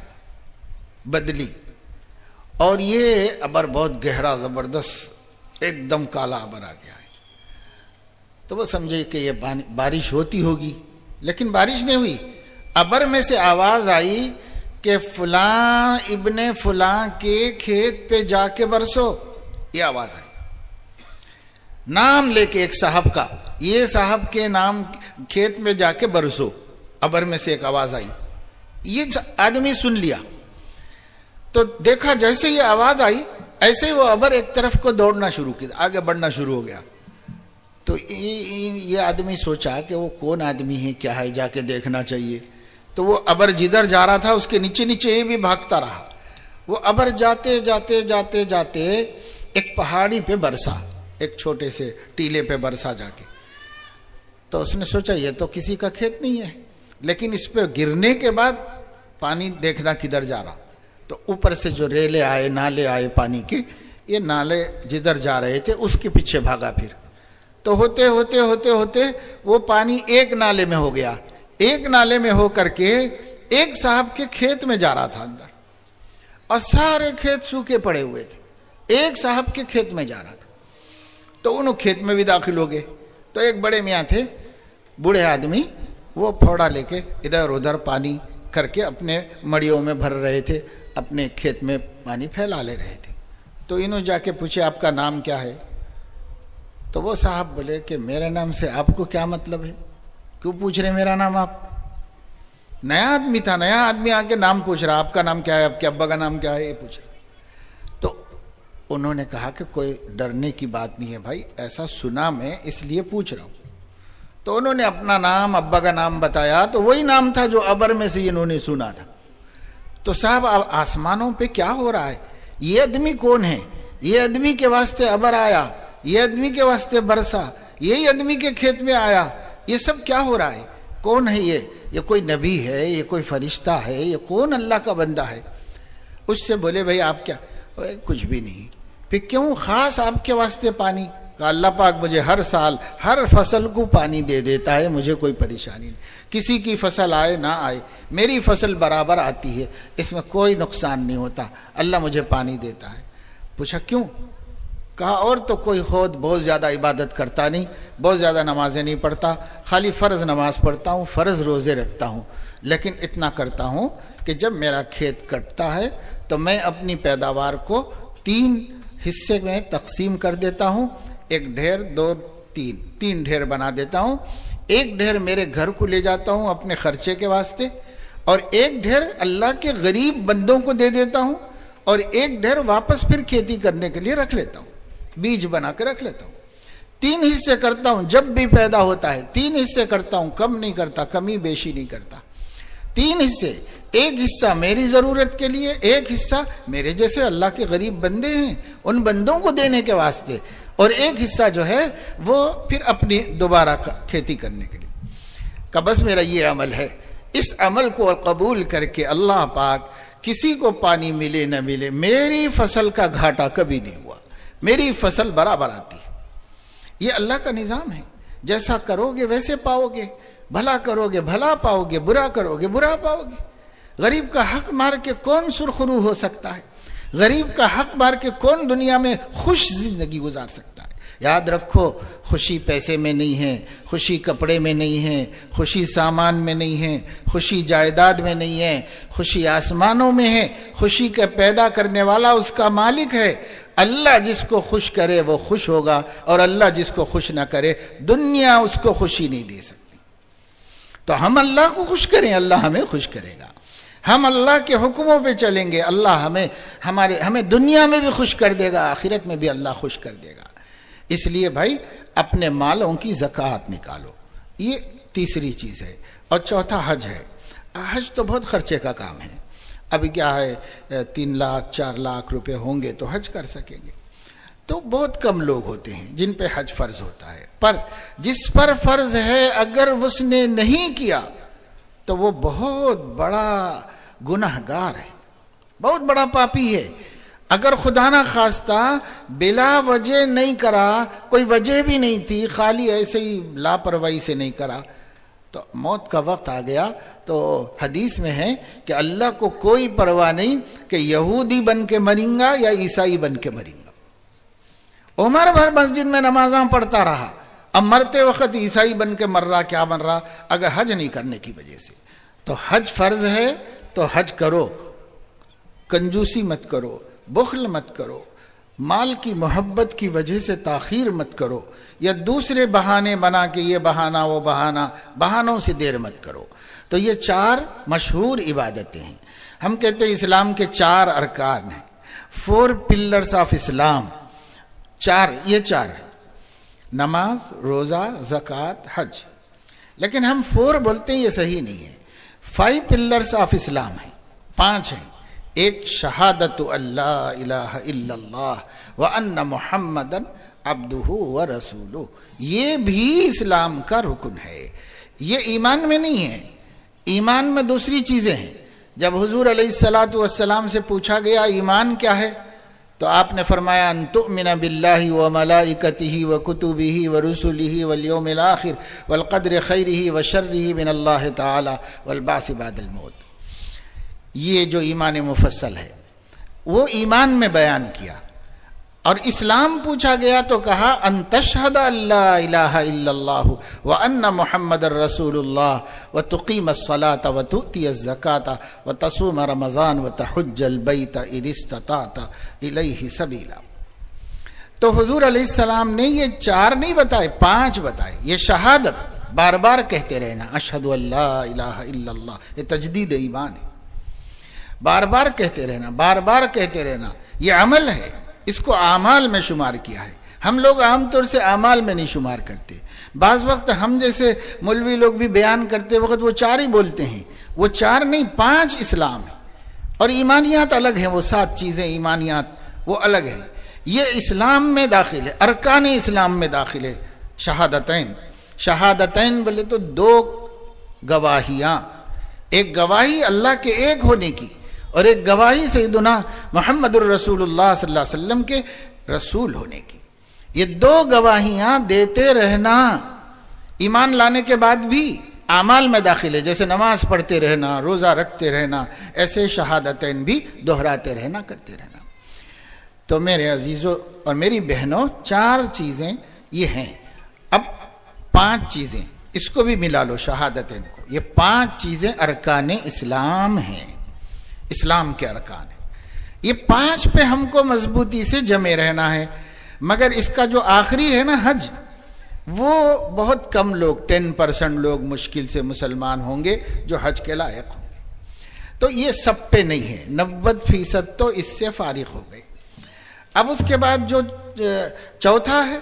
بدلی، اور یہ ابر بہت گہرا زبردست ایک دم کالا ابر آ گیا ہے. تو وہ سمجھے کہ یہ بارش ہوتی ہوگی، لیکن بارش نہیں ہوئی. ابر میں سے آواز آئی کہ فلاں ابن فلاں کے کھیت پہ جا کے برسو. یہ آواز آئی، نام لے کے ایک صاحب کا، یہ صاحب کے نام کھیت میں جا کے برسو. ابر میں سے ایک آواز آئی، یہ آدمی سن لیا. تو دیکھا جیسے یہ آواز آئی ایسے ہی وہ ابر ایک طرف کو دوڑنا شروع کیا، آگے بڑھنا شروع ہو گیا. تو یہ آدمی سوچا کہ وہ کون آدمی ہے، کیا ہے، جا کے دیکھنا چاہیے. تو وہ ابر جدھر جا رہا تھا اس کے نیچے نیچے یہ بھی بھاگتا رہا. وہ ابر جاتے جاتے جاتے جاتے ایک پہاڑی پہ برسا، ایک چھوٹے سے ٹیلے پہ برسا جا کے. تو اس نے سوچا یہ تو کسی کا کھیت نہیں ہے، لیکن اس پہ گرنے کے بعد پانی دیکھنا کدھر جا رہا. تو اوپر سے جو ریلے آئے، نالے آئے پانی کے، یہ نالے جدھر جا رہے تھے اس کے پیچھے بھاگا. پھر تو ہوتے ہوتے ہوتے ہوتے وہ پانی ایک نالے میں ہو گیا. ایک نالے میں ہو کر کے ایک صاحب کے کھیت میں جا رہا تھا اندر، اور سارے کھیت سوکھے پڑے ہوئے تھے. ایک صاحب کے کھیت میں جا رہا تھا. تو انہوں کھیت میں بھی داخل ہو گئے. تو ایک بڑے میاں تھے، بوڑھے آدمی، وہ پھوڑا لے کے ادھر ادھر پانی کر کے اپنے مڑیوں میں بھر رہے تھے، اپنے کھیت میں پانی پھیلا لے رہے تھے. تو انہوں جا کے پوچھے آپ کا نام کیا ہے؟ تو وہ صاحب بولے کہ میرے نام سے آپ کو کیا مطلب ہے، کیوں پوچھ رہے میرا نام آپ؟ نیا آدمی تھا، نیا آدمی آ کے نام پوچھ رہا، آپ کا نام کیا ہے، آپ کے ابا کا نام کیا ہے، یہ پوچھ رہا. تو انہوں نے کہا کہ کوئی ڈرنے کی بات نہیں ہے بھائی، ایسا سنا میں اس لیے پوچھ رہا ہوں. تو انہوں نے اپنا نام، ابا کا نام بتایا. تو وہی نام تھا جو ابر میں سے انہوں نے سنا تھا. تو صاحب آسمانوں پہ کیا ہو رہا ہے؟ یہ آدمی کون ہے؟ یہ آدمی کے واسطے ابر آیا، یہ آدمی کے واسطے برسا، یہی آدمی کے کھیت میں آیا. یہ سب کیا ہو رہا ہے؟ کون ہے یہ کوئی نبی ہے، یہ کوئی فرشتہ ہے، یہ کون اللہ کا بندہ ہے؟ اس سے بولے بھائی آپ کیا؟ کچھ بھی نہیں. پھر کیوں خاص آپ کے واسطے پانی؟ کہ اللہ پاک مجھے ہر سال ہر فصل کو پانی دے دیتا ہے، مجھے کوئی پریشانی نہیں. کسی کی فصل آئے نہ آئے، میری فصل برابر آتی ہے، اس میں کوئی نقصان نہیں ہوتا، اللہ مجھے پانی دیتا ہے. پوچھا کیوں؟ کہا اور تو کوئی خود بہت زیادہ عبادت کرتا نہیں، بہت زیادہ نمازیں نہیں پڑھتا، خالی فرض نماز پڑھتا ہوں، فرض روزے رکھتا ہوں، لیکن اتنا کرتا ہوں کہ جب میرا کھیت کٹتا ہے تو میں اپنی پیداوار کو 3 حصے میں تقسیم کر دیتا ہوں. ایک ڈھیر، 2، 3 ڈھیر بنا دیتا ہوں. ایک ڈھیر میرے گھر کو لے جاتا ہوں اپنے خرچے کے واسطے، اور ایک ڈھیر اللہ کے غریب بندوں کو دے دیتا ہوں، اور ایک ڈھیر واپس پھر کھیتی کرنے کے لیے رکھ لیتا ہوں، بیج بنا کے رکھ لیتا ہوں. 3 حصے کرتا ہوں، جب بھی پیدا ہوتا ہے 3 حصے کرتا ہوں، کم نہیں کرتا، کمی بیشی نہیں کرتا. 3 حصے، ایک حصہ میری ضرورت کے لیے، ایک حصہ میرے جیسے اللہ کے غریب بندے ہیں ان بندوں کو دینے کے واسطے، اور ایک حصہ جو ہے وہ پھر اپنی دوبارہ کھیتی کرنے کے لیے. کہ بس میرا یہ عمل ہے. اس عمل کو قبول کر کے اللہ پاک کسی کو پانی ملے نہ ملے، میری فصل کا گھاٹا کبھی نہیں ہوا، میری فصل برابر آتی ہے. یہ اللہ کا نظام ہے. جیسا کرو گے ویسے پاؤ گے، بھلا کرو گے بھلا پاؤ گے، برا کرو گے برا پاؤ گے. غریب کا حق مار کے کون سرخرو ہو سکتا ہے؟ غریب کا حق مار کے کون دنیا میں خوش زندگی گزار سکتا ہے؟ یاد رکھو، خوشی پیسے میں نہیں ہے، خوشی کپڑے میں نہیں ہے، خوشی سامان میں نہیں ہے، خوشی جائیداد میں نہیں ہے، خوشی آسمانوں میں ہے. خوشی کا پیدا کرنے والا اس کا مالک ہے. اللہ جس کو خوش کرے وہ خوش ہوگا، اور اللہ جس کو خوش نہ کرے دنیا اس کو خوشی نہیں دے سکتی. تو ہم اللہ کو خوش کریں، اللہ ہمیں خوش کرے گا. ہم اللہ کے حکموں پہ چلیں گے، اللہ ہمیں دنیا میں بھی خوش کر دے گا، آخرت میں بھی اللہ خوش کر دے گا۔ اس لیے بھائی اپنے مالوں کی زکوٰۃ نکالو، یہ تیسری چیز ہے۔ اور چوتھا حج ہے۔ حج تو بہت خرچے کا کام ہے، ابھی کیا ہے 3 لاکھ 4 لاکھ روپے ہوں گے تو حج کر سکیں گے، تو بہت کم لوگ ہوتے ہیں جن پہ حج فرض ہوتا ہے۔ پر جس پر فرض ہے اگر اس نے نہیں کیا تو وہ بہت بڑا گنہگار ہے، بہت بڑا پاپی ہے۔ اگر خدا نہ خواستہ بلا وجہ نہیں کرا، کوئی وجہ بھی نہیں تھی، خالی ایسے ہی لاپرواہی سے نہیں کرا، تو موت کا وقت آ گیا تو حدیث میں ہے کہ اللہ کو کوئی پرواہ نہیں کہ یہودی بن کے مریں گا یا عیسائی بن کے مریں گا۔ عمر بھر مسجد میں نمازاں پڑھتا رہا، اب مرتے وقت عیسائی بن کے مر رہا، کیا بن رہا؟ اگر حج نہیں کرنے کی وجہ سے۔ تو حج فرض ہے تو حج کرو، کنجوسی مت کرو، بخل مت کرو، مال کی محبت کی وجہ سے تاخیر مت کرو، یا دوسرے بہانے بنا کے یہ بہانہ وہ بہانہ، بہانوں سے دیر مت کرو۔ تو یہ 4 مشہور عبادتیں ہیں۔ ہم کہتے ہیں اسلام کے 4 ارکان ہیں، 4 پلرز آف اسلام، 4 نماز، روزہ، زکوٰۃ، حج۔ لیکن ہم 4 بولتے ہیں، یہ صحیح نہیں ہے۔ 5 پلرز آف اسلام ہیں، 5 ہیں۔ ایک شہادت اللہ الہ الا اللہ وان محمدن عبدہ ورسولہ، یہ بھی اسلام کا رکن ہے۔ یہ ایمان میں نہیں ہے، ایمان میں دوسری چیزیں ہیں۔ جب حضور علیہ الصلوۃ والسلام سے پوچھا گیا ایمان کیا ہے تو آپ نے فرمایا ان تؤمن باللہ وملائکتہ وکتبہ ورسلہ والیوم الآخر والقدر خیرہ وشرہ من اللہ تعالی والبعث بعد الموت۔ یہ جو ایمان مفصل ہے وہ ایمان میں بیان کیا۔ اور اسلام پوچھا گیا تو کہا ان تشہد لا الہ الا اللہ وان محمد رسول اللہ وتقیم الصلاۃ وتؤتی الزکاۃ وتصوم رمضان وتحج البیت ان استطعت الیہ سبیلا۔ تو حضور علیہ السلام نے یہ 4 نہیں بتائے، 5 بتائے۔ یہ شہادت بار بار کہتے رہنا، اشہد ان لا الہ الا اللہ، یہ تجدید ایمان ہے، بار بار کہتے رہنا، بار بار کہتے رہنا۔ یہ عمل ہے، اس کو اعمال میں شمار کیا ہے۔ ہم لوگ عام طور سے اعمال میں نہیں شمار کرتے۔ بعض وقت ہم جیسے مولوی لوگ بھی بیان کرتے وقت وہ 4 ہی بولتے ہیں، وہ 4 نہیں 5 اسلام ہے۔ اور ایمانیات الگ ہیں، وہ 7 چیزیں ایمانیات وہ الگ ہے۔ یہ اسلام میں داخل ہے، ارکان اسلام میں داخل ہے۔ شہادتین بولے تو 2 گواہیاں، ایک گواہی اللہ کے ایک ہونے کی اور ایک گواہی سیدنا محمد الرسول اللہ صلی اللہ علیہ وسلم کے رسول ہونے کی۔ یہ 2 گواہیاں دیتے رہنا ایمان لانے کے بعد بھی اعمال میں داخل ہے، جیسے نماز پڑھتے رہنا، روزہ رکھتے رہنا، ایسے شہادتین بھی دہراتے رہنا، کرتے رہنا۔ تو میرے عزیزوں اور میری بہنوں 4 چیزیں یہ ہیں۔ اب 5 چیزیں اس کو بھی ملا لو، شہادتین کو۔ یہ 5 چیزیں ارکان اسلام ہیں، اسلام کے ارکان ہیں۔ یہ 5 پہ ہم کو مضبوطی سے جمے رہنا ہے۔ مگر اس کا جو آخری ہے نا حج، وہ بہت کم لوگ 10% لوگ مشکل سے مسلمان ہوں گے جو حج کے لائق ہوں گے۔ تو یہ سب پہ نہیں ہے، 90% تو اس سے فارغ ہو گئے۔ اب اس کے بعد جو چوتھا ہے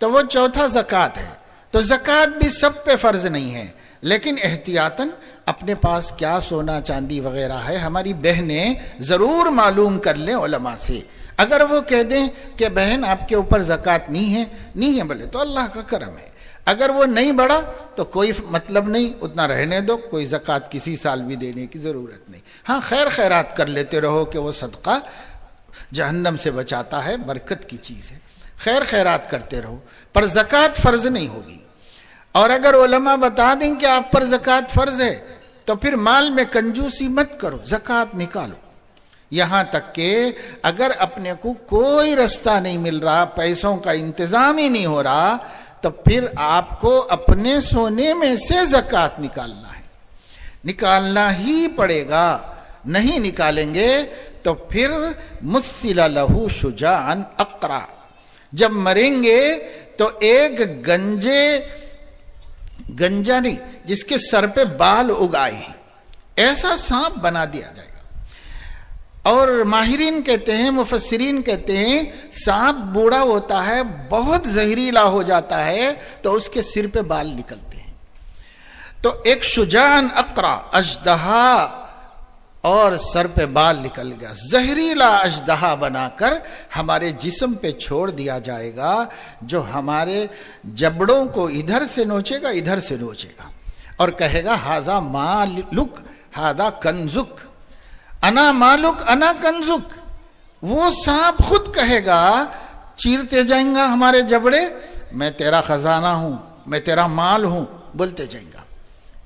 تو وہ چوتھا زکوٰۃ ہے۔ تو زکوٰۃ بھی سب پہ فرض نہیں ہے، لیکن احتیاطاً اپنے پاس کیا سونا چاندی وغیرہ ہے ہماری بہنیں ضرور معلوم کر لیں علماء سے۔ اگر وہ کہہ دیں کہ بہن آپ کے اوپر زکوٰۃ نہیں ہے بولے تو اللہ کا کرم ہے۔ اگر وہ نہیں بڑھا تو کوئی مطلب نہیں، اتنا رہنے دو، کوئی زکوٰۃ کسی سال بھی دینے کی ضرورت نہیں۔ ہاں خیر خیرات کر لیتے رہو کہ وہ صدقہ جہنم سے بچاتا ہے، برکت کی چیز ہے، خیر خیرات کرتے رہو، پر زکوٰۃ فرض نہیں ہوگی۔ اور اگر علماء بتا دیں کہ آپ پر زکوٰۃ فرض ہے تو پھر مال میں کنجوسی مت کرو، زکوٰۃ نکالو۔ یہاں تک کہ اگر اپنے کو کوئی رستہ نہیں مل رہا، پیسوں کا انتظام ہی نہیں ہو رہا، تو پھر آپ کو اپنے سونے میں سے زکوٰۃ نکالنا ہے، نکالنا ہی پڑے گا۔ نہیں نکالیں گے تو پھر مثل لہو شجاعا اقرع، جب مریں گے تو ایک گنجا نہیں جس کے سر پہ بال اگائے ہیں، ایسا سانپ بنا دیا جائے گا۔ اور ماہرین کہتے ہیں، مفسرین کہتے ہیں، سانپ بوڑھا ہوتا ہے، بہت زہریلا ہو جاتا ہے تو اس کے سر پہ بال نکلتے ہیں۔ تو ایک شجاعن اقرا اژدہا اور سر پہ بال نکل گیا، زہریلا اژدہا بنا کر ہمارے جسم پہ چھوڑ دیا جائے گا، جو ہمارے جبڑوں کو ادھر سے نوچے گا، ادھر سے نوچے گا، اور کہے گا ہذا مالک ہذا کنزک، انا مالک انا کنزک۔ وہ سانپ خود کہے گا، چیرتے جائیں گا ہمارے جبڑے، میں تیرا خزانہ ہوں، میں تیرا مال ہوں، بولتے جائیں گا۔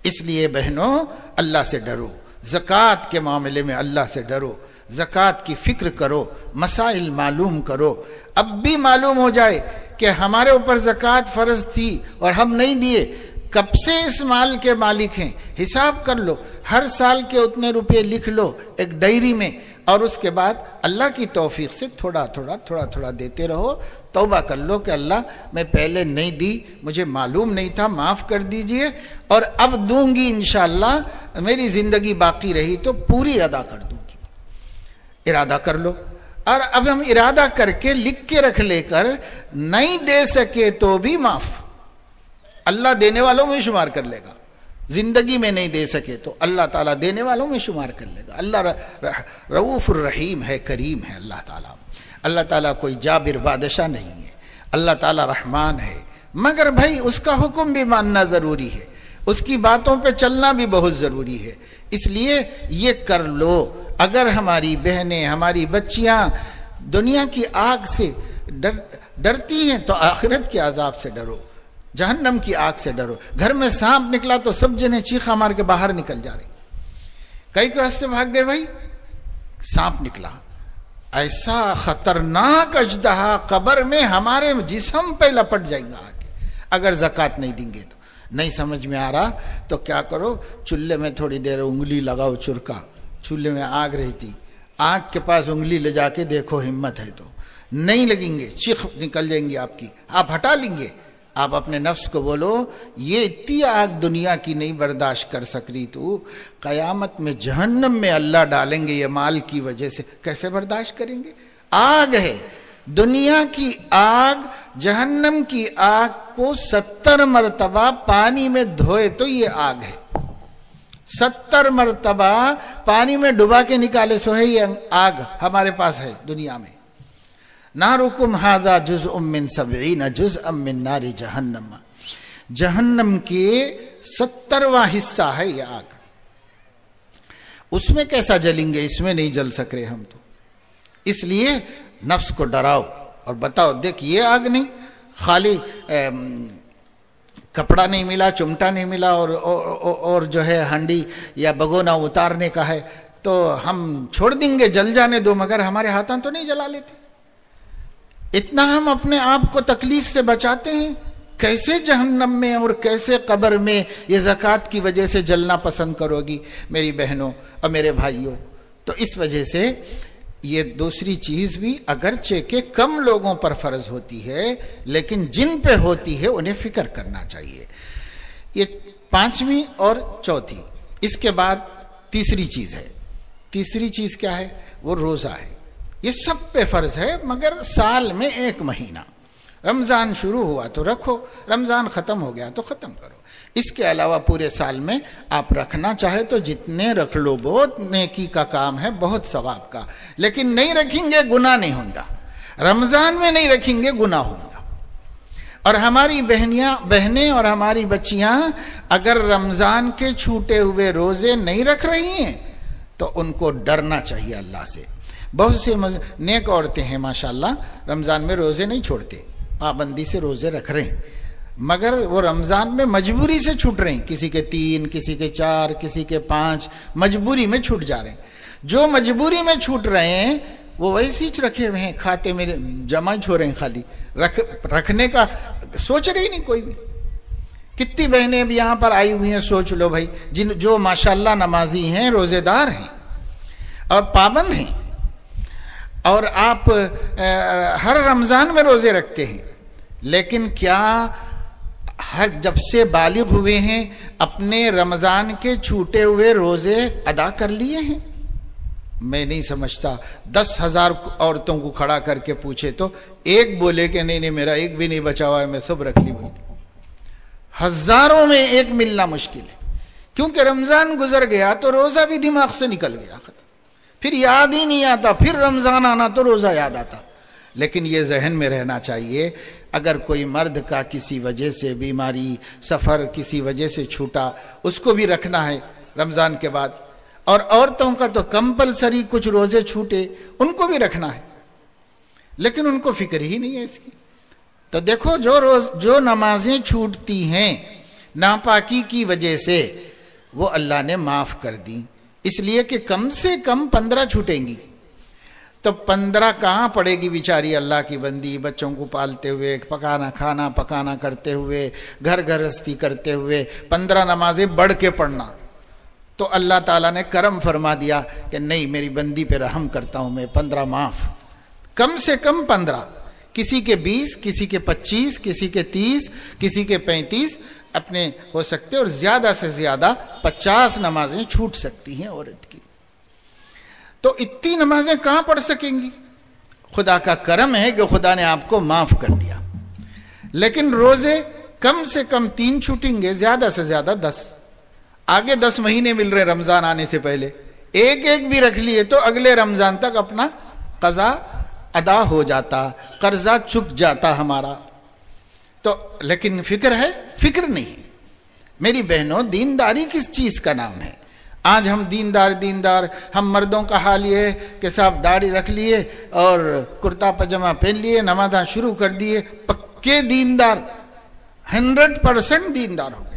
اس لیے بہنوں اللہ سے ڈرو، زکوٰۃ کے معاملے میں اللہ سے ڈرو، زکوٰۃ کی فکر کرو، مسائل معلوم کرو۔ اب بھی معلوم ہو جائے کہ ہمارے اوپر زکوٰۃ فرض تھی اور ہم نہیں دیے، کب سے اس مال کے مالک ہیں، حساب کر لو، ہر سال کے اتنے روپے لکھ لو ایک ڈائری میں، اور اس کے بعد اللہ کی توفیق سے تھوڑا تھوڑا دیتے رہو۔ توبہ کر لو کہ اللہ میں پہلے نہیں دی، مجھے معلوم نہیں تھا، معاف کر دیجئے، اور اب دوں گی انشاءاللہ، میری زندگی باقی رہی تو پوری ادا کر دوں گی۔ ارادہ کر لو، اور اب ہم ارادہ کر کے لکھ کے رکھ لے کر نہیں دے سکے تو بھی معاف، اللہ دینے والوں میں شمار کر لے گا۔ زندگی میں نہیں دے سکے تو اللہ تعالیٰ دینے والوں میں شمار کر لے گا۔ اللہ رؤوف الرحیم ہے، کریم ہے اللہ تعالیٰ۔ اللہ تعالیٰ کوئی جابر بادشاہ نہیں ہے، اللہ تعالیٰ رحمان ہے، مگر بھائی اس کا حکم بھی ماننا ضروری ہے، اس کی باتوں پہ چلنا بھی بہت ضروری ہے۔ اس لیے یہ کر لو۔ اگر ہماری بہنیں، ہماری بچیاں دنیا کی آگ سے ڈرتی ہیں تو آخرت کے عذاب سے ڈرو، جہنم کی آگ سے ڈرو۔ گھر میں سانپ نکلا تو سب جنے چیخا مار کے باہر نکل جا رہے، کئی کو سے بھاگ گئے، بھائی سانپ نکلا، ایسا خطرناک اژدہا قبر میں ہمارے جسم پہ لپٹ جائے گا آگے اگر زکوٰۃ نہیں دیں گے تو۔ نہیں سمجھ میں آ رہا تو کیا کرو، چولہے میں تھوڑی دیر انگلی لگاؤ، چرکا، چولہے میں آگ رہتی، آگ کے پاس انگلی لے جا کے دیکھو، ہمت ہے تو نہیں لگیں گے، چیخ نکل جائیں گی آپ کی، آپ ہٹا لیں گے۔ آپ اپنے نفس کو بولو، یہ اتنی آگ دنیا کی نہیں برداشت کر سک رہی، تو قیامت میں جہنم میں اللہ ڈالیں گے یہ مال کی وجہ سے، کیسے برداشت کریں گے؟ آگ ہے، دنیا کی آگ جہنم کی آگ کو 70 مرتبہ پانی میں دھوئے تو یہ آگ ہے، 70 مرتبہ پانی میں ڈبا کے نکالے سو ہے یہ آگ ہمارے پاس ہے دنیا میں۔ نارکم ھذا جزء من 70 جزءا من نار جہنم، جہنم کے 70واں حصہ ہے یہ آگ، اس میں کیسا جلیں گے، اس میں نہیں جل سک رہے ہم تو۔ اس لیے نفس کو ڈراؤ اور بتاؤ، دیکھ یہ آگ نہیں، خالی کپڑا نہیں ملا، چمٹا نہیں ملا اور جو ہے ہانڈی یا بگونا اتارنے کا ہے تو ہم چھوڑ دیں گے، جل جانے دو، مگر ہمارے ہاتھاں تو نہیں جلا لیتے۔ اتنا ہم اپنے آپ کو تکلیف سے بچاتے ہیں، کیسے جہنم میں اور کیسے قبر میں یہ زکوٰۃ کی وجہ سے جلنا پسند کرو گی میری بہنوں اور میرے بھائیوں؟ تو اس وجہ سے یہ دوسری چیز بھی اگرچہ کہ کم لوگوں پر فرض ہوتی ہے، لیکن جن پہ ہوتی ہے انہیں فکر کرنا چاہیے۔ یہ 5ویں اور 4تھی۔ اس کے بعد تیسری چیز ہے۔ تیسری چیز کیا ہے؟ وہ روزہ ہے۔ یہ سب پہ فرض ہے، مگر سال میں 1 مہینہ، رمضان شروع ہوا تو رکھو، رمضان ختم ہو گیا تو ختم کرو۔ اس کے علاوہ پورے سال میں آپ رکھنا چاہے تو جتنے رکھ لو، بہت نیکی کا کام ہے، بہت ثواب کا، لیکن نہیں رکھیں گے گناہ نہیں ہوگا، رمضان میں نہیں رکھیں گے گناہ ہوگا۔ اور ہماری بہنیں اور ہماری بچیاں اگر رمضان کے چھوٹے ہوئے روزے نہیں رکھ رہی ہیں تو ان کو ڈرنا چاہیے اللہ سے۔ بہت سے نیک عورتیں ہیں ماشاءاللہ، رمضان میں روزے نہیں چھوڑتے، پابندی سے روزے رکھ رہے ہیں، مگر وہ رمضان میں مجبوری سے چھوٹ رہے ہیں، کسی کے 3، کسی کے 4، کسی کے 5، مجبوری میں چھوٹ جا رہے ہیں۔ جو مجبوری میں چھوٹ رہے ہیں وہ ویسے ہی رکھے ہوئے ہیں، کھاتے میں جمع چھو رہے ہیں، خالی رکھنے کا سوچ رہی نہیں کوئی بھی۔ کتنی بہنیں بھی یہاں پر آئی ہوئی ہیں، سوچ لو بھائی، جو ماشاءاللہ نمازی ہیں، روزے دار ہیں اور پابند ہیں، اور آپ ہر رمضان میں روزے رکھتے ہیں، لیکن کیا جب سے بالغ ہوئے ہیں اپنے رمضان کے چھوٹے ہوئے روزے ادا کر لیے ہیں؟ میں نہیں سمجھتا 10,000 عورتوں کو کھڑا کر کے پوچھے تو ایک بولے کہ نہیں میرا ایک بھی نہیں بچا ہوا ہے، میں سب رکھ لی بول کے۔ ہزاروں میں ایک ملنا مشکل ہے، کیونکہ رمضان گزر گیا تو روزہ بھی دماغ سے نکل گیا، پھر یاد ہی نہیں آتا، پھر رمضان آنا تو روزہ یاد آتا۔ لیکن یہ ذہن میں رہنا چاہیے، اگر کوئی مرد کا کسی وجہ سے بیماری، سفر کسی وجہ سے چھوٹا، اس کو بھی رکھنا ہے رمضان کے بعد، اور عورتوں کا تو کمپلسری کچھ روزے چھوٹے ان کو بھی رکھنا ہے، لیکن ان کو فکر ہی نہیں ہے اس کی۔ تو دیکھو جو نمازیں چھوٹتی ہیں ناپاکی کی وجہ سے وہ اللہ نے معاف کر دی، اس لیے کہ کم سے کم 15 چھوٹیں گی، تو 15 کہاں پڑے گی بیچاری اللہ کی بندی، بچوں کو پالتے ہوئے، کھانا پکانا کرتے ہوئے، گھر گھرستی کرتے ہوئے 15 نمازیں بڑھ کے پڑھنا۔ تو اللہ تعالیٰ نے کرم فرما دیا کہ نہیں، میری بندی پہ رحم کرتا ہوں میں، 15 معاف، کم سے کم 15، کسی کے 20، کسی کے 25، کسی کے 30، کسی کے 35 اپنے ہو سکتے، اور زیادہ سے زیادہ 50 نمازیں چھوٹ سکتی ہیں عورت کی۔ تو اتنی نمازیں کہاں پڑھ سکیں گی؟ خدا کا کرم ہے کہ خدا نے آپ کو معاف کر دیا، لیکن روزے کم سے کم 3 چھوٹیں گے، زیادہ سے زیادہ 10، آگے 10 مہینے مل رہے رمضان آنے سے پہلے، ایک بھی رکھ لیے تو اگلے رمضان تک اپنا قضا ادا ہو جاتا، قرضہ چک جاتا ہمارا۔ تو لیکن فکر ہے؟ فکر نہیں۔ میری بہنوں، دینداری کس چیز کا نام ہے؟ آج ہم دیندار، ہم مردوں کا حال یہ ہے کہ صاحب داڑھی رکھ لیے اور کرتا پاجامہ پہن لیے، نمازاں شروع کر دیے، پکے دیندار، 100% دیندار ہو گئے۔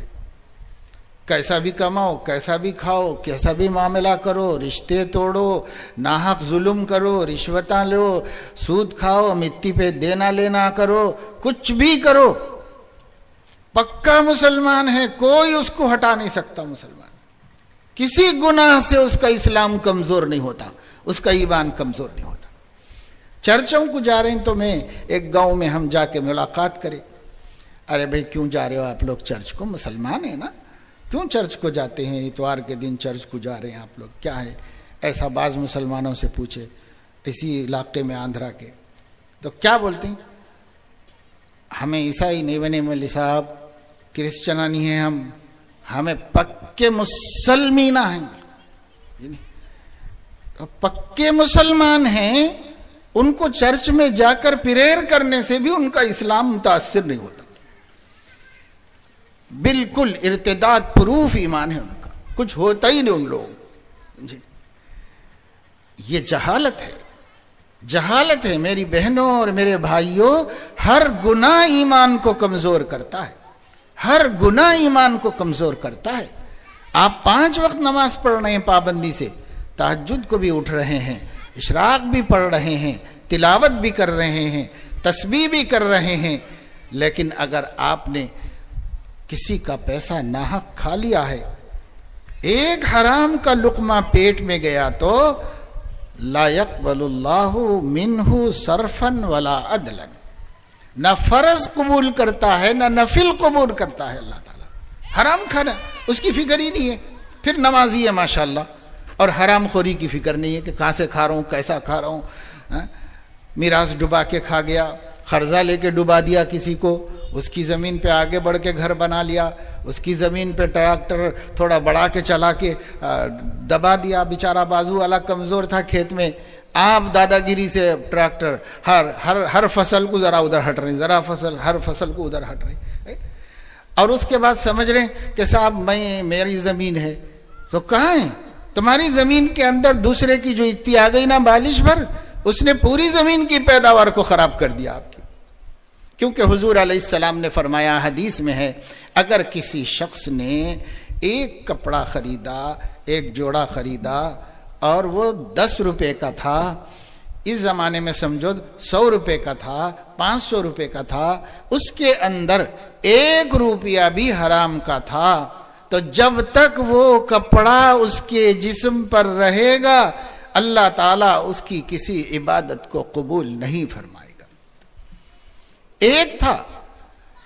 کیسا بھی کماؤ، کیسا بھی کھاؤ، کیسا بھی معاملہ کرو، رشتے توڑو، ناحق ظلم کرو، رشوتاں لو، سود کھاؤ، مٹی پہ دینا لینا کرو، کچھ بھی کرو، پکا مسلمان ہے، کوئی اس کو ہٹا نہیں سکتا مسلمان۔ کسی گناہ سے اس کا اسلام کمزور نہیں ہوتا، اس کا ایمان کمزور نہیں ہوتا۔ چرچوں کو جا رہے ہیں تو میں ایک گاؤں میں ہم جا کے ملاقات کرے، ارے بھائی کیوں جا رہے ہو آپ لوگ چرچ کو؟ مسلمان ہیں نا، کیوں چرچ کو جاتے ہیں؟ اتوار کے دن چرچ کو جا رہے ہیں آپ لوگ، کیا ہے ایسا؟ بعض مسلمانوں سے پوچھے اسی علاقے میں، آندھرا کے، تو کیا بولتے ہیں؟ ہمیں عیسائی نہیں بنے مولوی صاحب، کرسچنا نہیں ہیں ہمیں پکے مسلمین ہیں۔ پکے مسلمان ہیں، ان کو چرچ میں جا کر پریئر کرنے سے بھی ان کا اسلام متاثر نہیں ہوتا، بالکل ارتداد پروف ایمان ہے ان کا، کچھ ہوتا ہی نہیں ان لوگوں۔ یہ جہالت ہے میری بہنوں اور میرے بھائیوں۔ ہر گناہ ایمان کو کمزور کرتا ہے، ہر گناہ ایمان کو کمزور کرتا ہے۔ آپ 5 وقت نماز پڑھ رہے ہیں پابندی سے، تہجد کو بھی اٹھ رہے ہیں، اشراق بھی پڑھ رہے ہیں، تلاوت بھی کر رہے ہیں، تسبیح بھی کر رہے ہیں، لیکن اگر آپ نے کسی کا پیسہ ناحق کھا لیا ہے، ایک حرام کا لقمہ پیٹ میں گیا تو لا يقبل اللہ منہ صرفا ولا عدلا، نہ فرض قبول کرتا ہے نہ نفل قبول کرتا ہے اللہ تعالیٰ۔ حرام کھانا اس کی فکر ہی نہیں ہے، پھر نمازی ہے ماشاءاللہ، اور حرام خوری کی فکر نہیں ہے کہ کہاں سے کھا رہا ہوں، کیسا کھا رہا ہوں۔ میراث ڈبا کے کھا گیا، قرضہ لے کے ڈبا دیا کسی کو، اس کی زمین پہ آگے بڑھ کے گھر بنا لیا، اس کی زمین پہ ٹریکٹر تھوڑا بڑھا کے چلا کے دبا دیا، بیچارہ بازو والا کمزور تھا کھیت میں، آپ دادا گیری سے ٹریکٹر ہر فصل کو ذرا ادھر ہٹ رہے، ہر فصل کو ادھر ہٹ رہے، اور اس کے بعد سمجھ رہے کہ صاحب میری زمین ہے، تو کہاں ہے؟ تمہاری زمین کے اندر دوسرے کی جو اتنی آ گئی نا بالش بھر، اس نے پوری زمین کی پیداوار کو خراب کر دیا آپ کی۔ کیونکہ حضور علیہ السلام نے فرمایا، حدیث میں ہے، اگر کسی شخص نے ایک کپڑا خریدا، ایک جوڑا خریدا، اور وہ 10 روپے کا تھا، اس زمانے میں سمجھو 100 روپے کا تھا، 500 روپے کا تھا، اس کے اندر 1 روپیہ بھی حرام کا تھا، تو جب تک وہ کپڑا اس کے جسم پر رہے گا اللہ تعالیٰ اس کی کسی عبادت کو قبول نہیں فرمائے گا۔ ایک تھا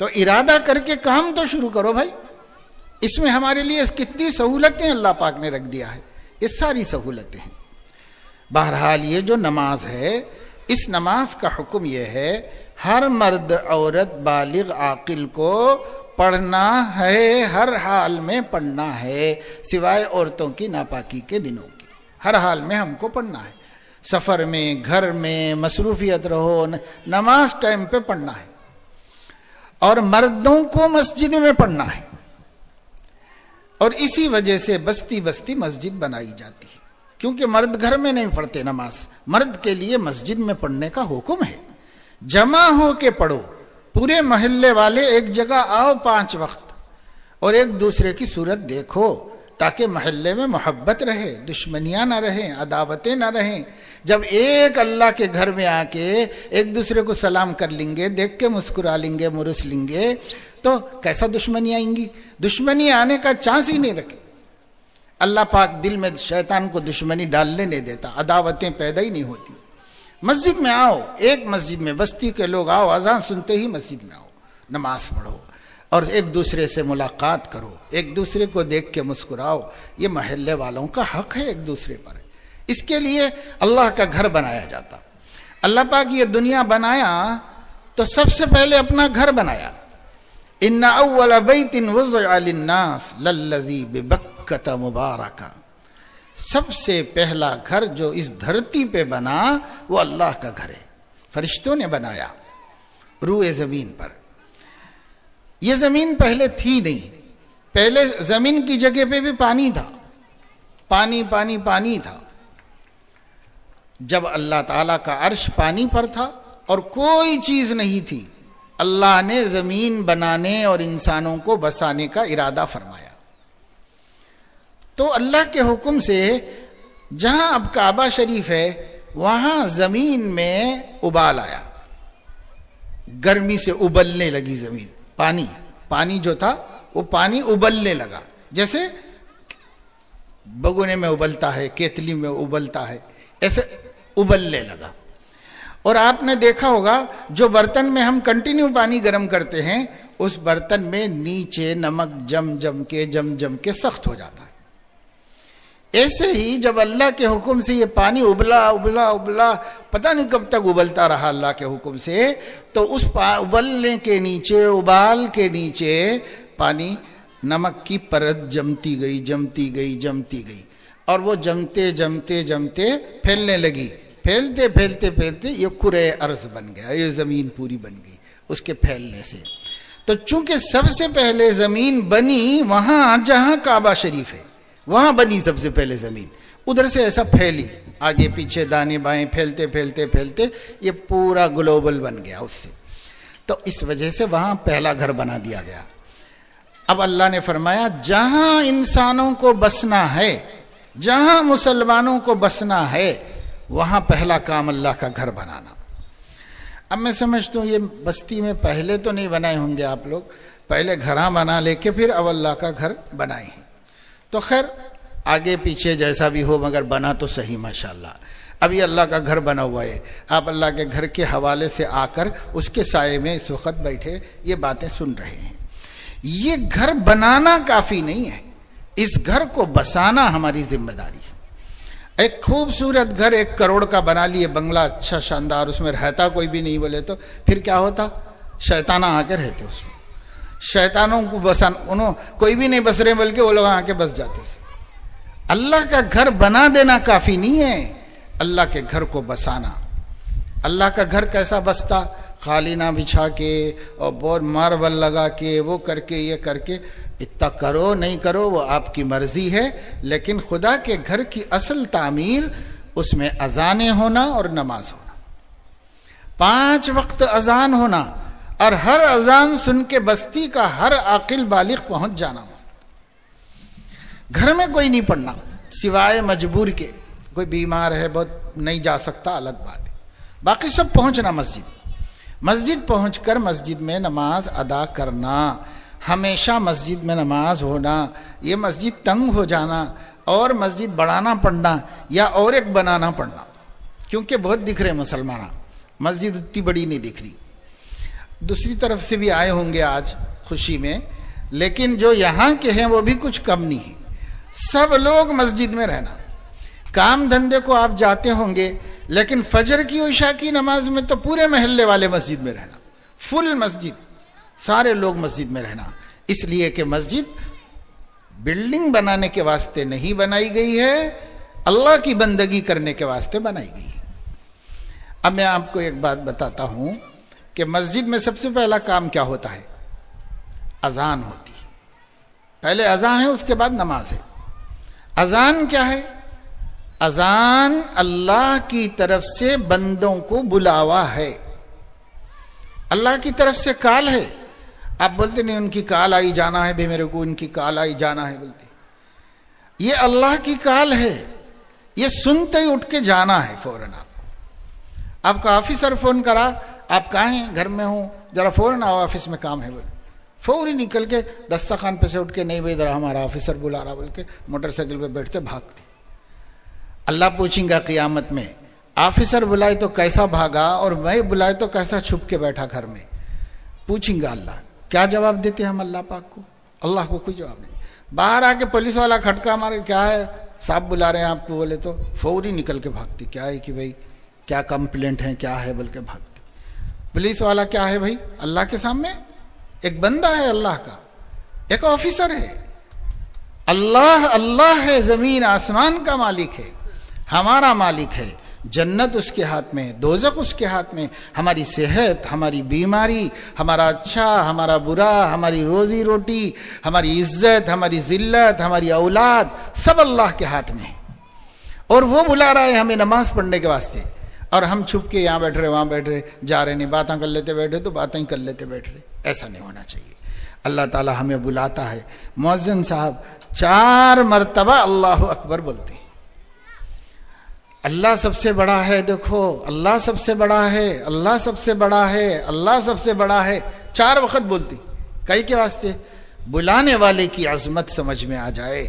تو ارادہ کر کے کام تو شروع کرو بھائی. اس میں ہمارے لیے کتنی سہولتیں اللہ پاک نے رکھ دیا ہے، یہ ساری سہولتیں ہیں. بہرحال یہ جو نماز ہے، اس نماز کا حکم یہ ہے ہر مرد عورت بالغ عاقل کو پڑھنا ہے، ہر حال میں پڑھنا ہے، سوائے عورتوں کی ناپاکی کے دنوں کی. ہر حال میں ہم کو پڑھنا ہے، سفر میں، گھر میں، مصروفیت رہو، نماز ٹائم پہ پڑھنا ہے. اور مردوں کو مسجد میں پڑھنا ہے، اور اسی وجہ سے بستی بستی مسجد بنائی جاتی ہے، کیونکہ مرد گھر میں نہیں پڑھتے نماز. مرد کے لیے مسجد میں پڑھنے کا حکم ہے. جمع ہو کے پڑھو، پورے محلے والے ایک جگہ آؤ 5 وقت، اور ایک دوسرے کی صورت دیکھو، تاکہ محلے میں محبت رہے، دشمنیاں نہ رہیں، عداوتیں نہ رہیں. جب ایک اللہ کے گھر میں آ کے ایک دوسرے کو سلام کر لیں گے، دیکھ کے مسکرا لیں گے، مرس لیں گے، تو کیسا دشمنی آئیں گی؟ دشمنی آنے کا چانس ہی نہیں رکھے. اللہ پاک دل میں شیطان کو دشمنی ڈالنے نہیں دیتا، عداوتیں پیدا ہی نہیں ہوتی. مسجد میں آؤ، ایک مسجد میں بستی کے لوگ آؤ، اذان سنتے ہی مسجد میں آؤ، نماز پڑھو، اور ایک دوسرے سے ملاقات کرو، ایک دوسرے کو دیکھ کے مسکراؤ. یہ محلے والوں کا حق ہے ایک دوسرے پر. اس کے لیے اللہ کا گھر بنایا جاتا. اللہ پاک یہ دنیا بنایا تو سب سے پہلے اپنا گھر بنایا. ان اول بیت وضع للناس للذی ببکۃ مبارکہ. سب سے پہلا گھر جو اس دھرتی پہ بنا وہ اللہ کا گھر ہے. فرشتوں نے بنایا روئے زمین پر. یہ زمین پہلے تھی نہیں، پہلے زمین کی جگہ پہ بھی پانی تھا، پانی پانی پانی تھا. جب اللہ تعالیٰ کا عرش پانی پر تھا اور کوئی چیز نہیں تھی، اللہ نے زمین بنانے اور انسانوں کو بسانے کا ارادہ فرمایا. تو اللہ کے حکم سے جہاں اب کعبہ شریف ہے وہاں زمین میں ابال آیا، گرمی سے ابلنے لگی زمین. پانی جو تھا وہ پانی ابلنے لگا، جیسے بگونے میں ابلتا ہے، کیتلی میں ابلتا ہے، ایسے ابلنے لگا. اور آپ نے دیکھا ہوگا جو برتن میں ہم کنٹینیو پانی گرم کرتے ہیں اس برتن میں نیچے نمک جم جم کے سخت ہو جاتا ہے. ایسے ہی جب اللہ کے حکم سے یہ پانی ابلا پتہ نہیں کب تک ابلتا رہا اللہ کے حکم سے، تو اس ابلنے کے نیچے، ابال کے نیچے پانی نمک کی پرت جمتی گئی، اور وہ جمتے پھیلنے لگی. پھیلتے یہ کرۂ ارض بن گیا، یہ زمین پوری بن گئی اس کے پھیلنے سے. تو چونکہ سب سے پہلے زمین بنی وہاں جہاں کعبہ شریف ہے، وہاں بنی سب سے پہلے زمین، ادھر سے ایسا پھیلی، آگے پیچھے دانے بائیں پھیلتے یہ پورا گلوبل بن گیا اس سے. تو اس وجہ سے وہاں پہلا گھر بنا دیا گیا. اب اللہ نے فرمایا جہاں انسانوں کو بسنا ہے، جہاں مسلمانوں کو بسنا ہے، وہاں پہلا کام اللہ کا گھر بنانا. اب میں سمجھتا ہوں یہ بستی میں پہلے تو نہیں بنائے ہوں گے آپ لوگ، پہلے گھراں بنا لے کے پھر اب اللہ کا گھر بنائے ہیں. تو خیر آگے پیچھے جیسا بھی ہو مگر بنا تو صحیح ماشاءاللہ. اب یہ اللہ کا گھر بنا ہوا ہے، آپ اللہ کے گھر کے حوالے سے آ کر اس کے سائے میں اس وقت بیٹھے یہ باتیں سن رہے ہیں. یہ گھر بنانا کافی نہیں ہے، اس گھر کو بسانا ہماری ذمہ داری ہے. ایک خوبصورت گھر 1 کروڑ کا بنا لیے، بنگلہ اچھا شاندار، اس میں رہتا کوئی بھی نہیں بولے تو پھر کیا ہوتا؟ شیطانہ آ کے رہتے اس میں، شیطانوں کو بسانا، کوئی بھی نہیں بس رہے بلکہ وہ لوگ آ کے بس جاتے. اللہ کا گھر بنا دینا کافی نہیں ہے، اللہ کے گھر کو بسانا. اللہ کا گھر کیسا بستا؟ قالینہ بچھا کے اور بہت ماربل لگا کے وہ کر کے یہ کر کے. اتنا کرو نہیں کرو وہ آپ کی مرضی ہے، لیکن خدا کے گھر کی اصل تعمیر اس میں اذانیں ہونا اور نماز ہونا، 5 وقت اذان ہونا، اور ہر اذان سن کے بستی کا ہر عاقل بالغ پہنچ جانا. گھر میں کوئی نہیں پڑھنا سوائے مجبور کے، کوئی بیمار ہے بہت نہیں جا سکتا الگ بات ہے، باقی سب پہنچنا مسجد پہنچ کر مسجد میں نماز ادا کرنا، ہمیشہ مسجد میں نماز ہونا. یہ مسجد تنگ ہو جانا اور مسجد بڑھانا پڑنا یا اور ایک بنانا پڑنا، کیونکہ بہت دکھ رہے مسلمان، مسجد اتنی بڑی نہیں دکھ رہی. دوسری طرف سے بھی آئے ہوں گے آج خوشی میں، لیکن جو یہاں کے ہیں وہ بھی کچھ کم نہیں ہے. سب لوگ مسجد میں رہنا. کام دھندے کو آپ جاتے ہوں گے، لیکن فجر کی و عشاء کی نماز میں تو پورے محلے والے مسجد میں رہنا، فل مسجد، سارے لوگ مسجد میں رہنا. اس لیے کہ مسجد بلڈنگ بنانے کے واسطے نہیں بنائی گئی ہے، اللہ کی بندگی کرنے کے واسطے بنائی گئی ہے. اب میں آپ کو ایک بات بتاتا ہوں کہ مسجد میں سب سے پہلا کام کیا ہوتا ہے؟ اذان ہوتی ہے. پہلے اذان ہے، اس کے بعد نماز ہے. اذان کیا ہے؟ اذان اللہ کی طرف سے بندوں کو بلاوا ہے، اللہ کی طرف سے کال ہے. آپ بولتے نہیں ان کی کال آئی جانا ہے بھی میرے کو، ان کی کال آئی جانا ہے بولتے. یہ اللہ کی کال ہے، یہ سنتے ہی اٹھ کے جانا ہے فوراً. آپ کا آفیسر فون کرا، آپ کہاں ہیں؟ گھر میں ہوں، ذرا فوراً آؤ، آفس میں کام ہے بولے. فوری نکل کے دسترخوان پہ سے اٹھ کے، نہیں بھائی ذرا ہمارا آفیسر بلا رہا بول کے موٹر سائیکل پہ بیٹھتے بھاگتے. اللہ پوچھیں گا قیامت میں، آفیسر بلائے تو کیسا بھاگا اور میں بلائے تو کیسا چھپ کے بیٹھا گھر میں؟ پوچھیں گا اللہ. کیا جواب دیتے ہم اللہ پاک کو؟ اللہ کو کوئی جواب نہیں. باہر آ کے پولیس والا کھٹکا مارے، کیا ہے صاحب بلا رہے ہیں آپ کو بولے تو فوری نکل کے بھاگتے. کیا ہے کہ بھائی کیا کمپلینٹ ہے، کیا ہے بول کے بھاگتے. پولیس والا کیا ہے بھائی؟ اللہ کے سامنے ایک بندہ ہے، اللہ کا ایک آفیسر ہے. اللہ ہے، زمین آسمان کا مالک ہے، ہمارا مالک ہے. جنت اس کے ہاتھ میں، دوزخ اس کے ہاتھ میں. ہماری صحت، ہماری بیماری، ہمارا اچھا، ہمارا برا، ہماری روزی روٹی، ہماری عزت، ہماری ذلت، ہماری اولاد، سب اللہ کے ہاتھ میں ہے. اور وہ بلا رہا ہے ہمیں نماز پڑھنے کے واسطے، اور ہم چھپ کے یہاں بیٹھ رہے وہاں بیٹھ رہے، جا رہے نہیں، باتیں کر لیتے بیٹھے تو باتیں کر لیتے بیٹھ رہے. ایسا نہیں ہونا چاہیے. اللہ تعالی ہمیں بلاتا ہے. مؤذن صاحب 4 مرتبہ اللہ اکبر بولتے ہیں. اللہ سب سے بڑا ہے، دیکھو اللہ سب سے بڑا ہے، اللہ سب سے بڑا ہے، اللہ سب سے بڑا ہے. 4 وقت بولتی. کئی کے واسطے؟ بلانے والے کی عظمت سمجھ میں آ جائے،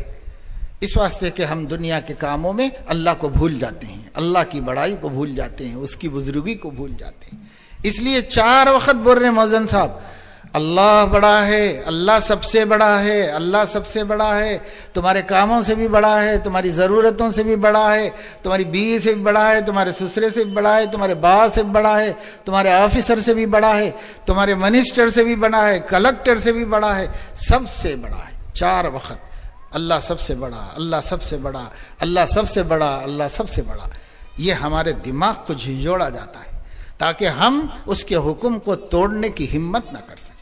اس واسطے کہ ہم دنیا کے کاموں میں اللہ کو بھول جاتے ہیں، اللہ کی بڑائی کو بھول جاتے ہیں، اس کی بزرگی کو بھول جاتے ہیں. اس لیے 4 وقت بول رہے ہیں مؤذن صاحب، اللہ بڑا ہے، اللہ سب سے بڑا ہے، اللہ سب سے بڑا ہے. تمہارے کاموں سے بھی بڑا ہے، تمہاری ضرورتوں سے بھی بڑا ہے، تمہاری بیوی سے بھی بڑا ہے، تمہارے سسرے سے بھی بڑا ہے، تمہارے باس سے بھی بڑا ہے، تمہارے آفیسر سے بھی بڑا ہے، تمہارے منسٹر سے بھی بڑا ہے، کلکٹر سے بھی بڑا ہے، سب سے بڑا ہے. 4 وقت اللہ سب سے بڑا، اللہ سب سے بڑا، اللہ سب سے بڑا، اللہ سب سے بڑا. یہ ہمارے دماغ کو جھنجھوڑا جاتا ہے تاکہ ہم اس کے حکم کو توڑنے کی ہمت نہ کر سکیں.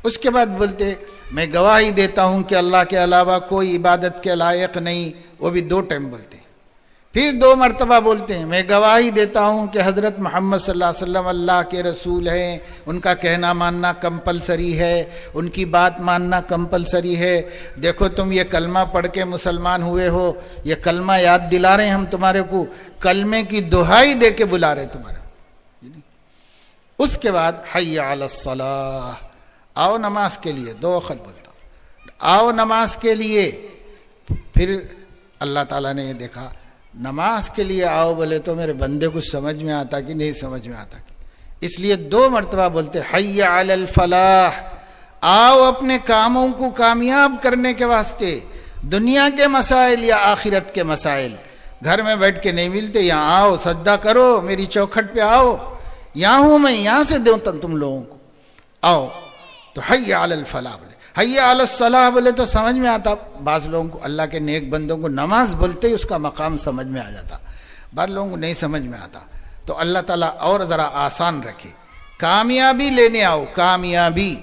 اس کے بعد بولتے میں گواہی دیتا ہوں کہ اللہ کے علاوہ کوئی عبادت کے لائق نہیں. وہ بھی 2 ٹائم بولتے ہیں. پھر 2 مرتبہ بولتے ہیں میں گواہی دیتا ہوں کہ حضرت محمد صلی اللہ علیہ وسلم اللہ کے رسول ہیں، ان کا کہنا ماننا کمپلسری ہے، ان کی بات ماننا کمپلسری ہے. دیکھو تم یہ کلمہ پڑھ کے مسلمان ہوئے ہو، یہ کلمہ یاد دلا رہے ہیں ہم تمہارے کو، کلمے کی دہائی دے کے بلا رہے تمہارے. اس کے بعد حی علی الصلاح، آؤ نماز کے لیے. 2 وقت بولتا ہوں، آؤ نماز کے لیے. پھر اللہ تعالیٰ نے یہ دیکھا نماز کے لیے آؤ بولے تو میرے بندے کو سمجھ میں آتا کہ نہیں سمجھ میں آتا، اس لیے 2 مرتبہ بولتے حی علی الفلاح، آؤ اپنے کاموں کو کامیاب کرنے کے واسطے. دنیا کے مسائل یا آخرت کے مسائل گھر میں بیٹھ کے نہیں ملتے، یہاں آؤ سجدہ کرو، میری چوکھٹ پہ آؤ، یہاں ہوں میں، یہاں سے دوں تم لوگوں کو، آؤ. تو حی علی الفلاح بولے. حی علی الصلاح بولے تو سمجھ میں آتا بعض لوگوں کو، اللہ کے نیک بندوں کو نماز بولتے ہی اس کا مقام سمجھ میں آ جاتا، بعض لوگوں کو نہیں سمجھ میں آتا. تو اللہ تعالیٰ اور ذرا آسان رکھے. کامیابی لینے آؤ، کامیابی.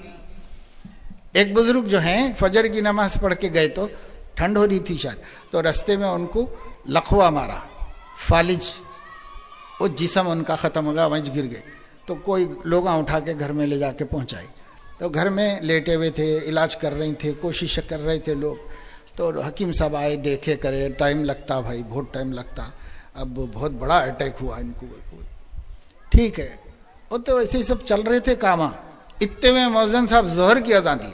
ایک بزرگ جو ہیں فجر کی نماز پڑھ کے گئے تو ٹھنڈ ہو رہی تھی شاید، تو رستے میں ان کو لقوہ مارا، فالج، وہ جسم ان کا ختم ہو گیا، وہیں گر گئے. تو کوئی لوگ اٹھا کے گھر میں لے جا کے پہنچائے. تو گھر میں لیٹے ہوئے تھے، علاج کر رہے تھے، کوشش کر رہے تھے لوگ. تو حکیم صاحب آئے، دیکھے کرے، ٹائم لگتا بھائی، بہت ٹائم لگتا، اب بہت بڑا اٹیک ہوا ان کو. ٹھیک ہے، وہ تو ویسے ہی سب چل رہے تھے کام. اتنے میں مؤذن صاحب ظہر کی اذان دی،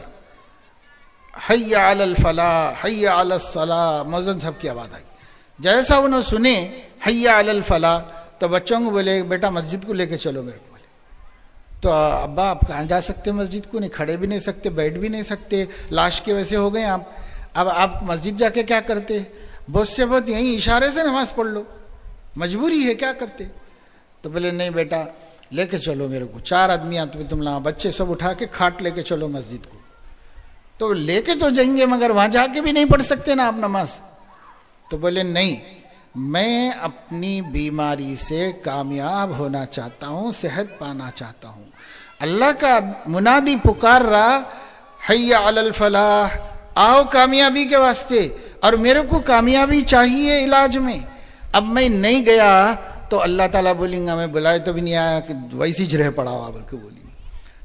حی علی الفلاح، حی علی الصلاح، مؤذن صاحب کی آواز آئی. جیسا انہوں سنے حی علی الفلاح تو بچوں کو بولے بیٹا مسجد کو لے کے چلو میرے کو. تو ابا آپ کہاں جا سکتے مسجد کو؟ نہیں کھڑے بھی نہیں سکتے، بیٹھ بھی نہیں سکتے، لاش کے ویسے ہو گئے آپ. اب آپ مسجد جا کے کیا کرتے؟ بہت سے بہت یہیں اشارے سے نماز پڑھ لو، مجبوری ہے، کیا کرتے؟ تو بولے نہیں بیٹا لے کے چلو میرے کو، 4 آدمی آتے تم لاؤ، بچے سب اٹھا کے کھاٹ لے کے چلو مسجد کو. تو لے کے تو جائیں گے مگر وہاں جا کے بھی نہیں پڑھ سکتے نا آپ نماز. تو بولے نہیں، میں اپنی بیماری سے کامیاب ہونا چاہتا ہوں، صحت پانا چاہتا ہوں. اللہ کا منادی پکار رہا حی علی الفلاح، آؤ کامیابی کے واسطے، اور میرے کو کامیابی چاہیے علاج میں. اب میں نہیں گیا تو اللہ تعالیٰ بولیں گا میں بلائے تو بھی نہیں آیا کہ ویسی رہ پڑا ہوا بول کے بولیں.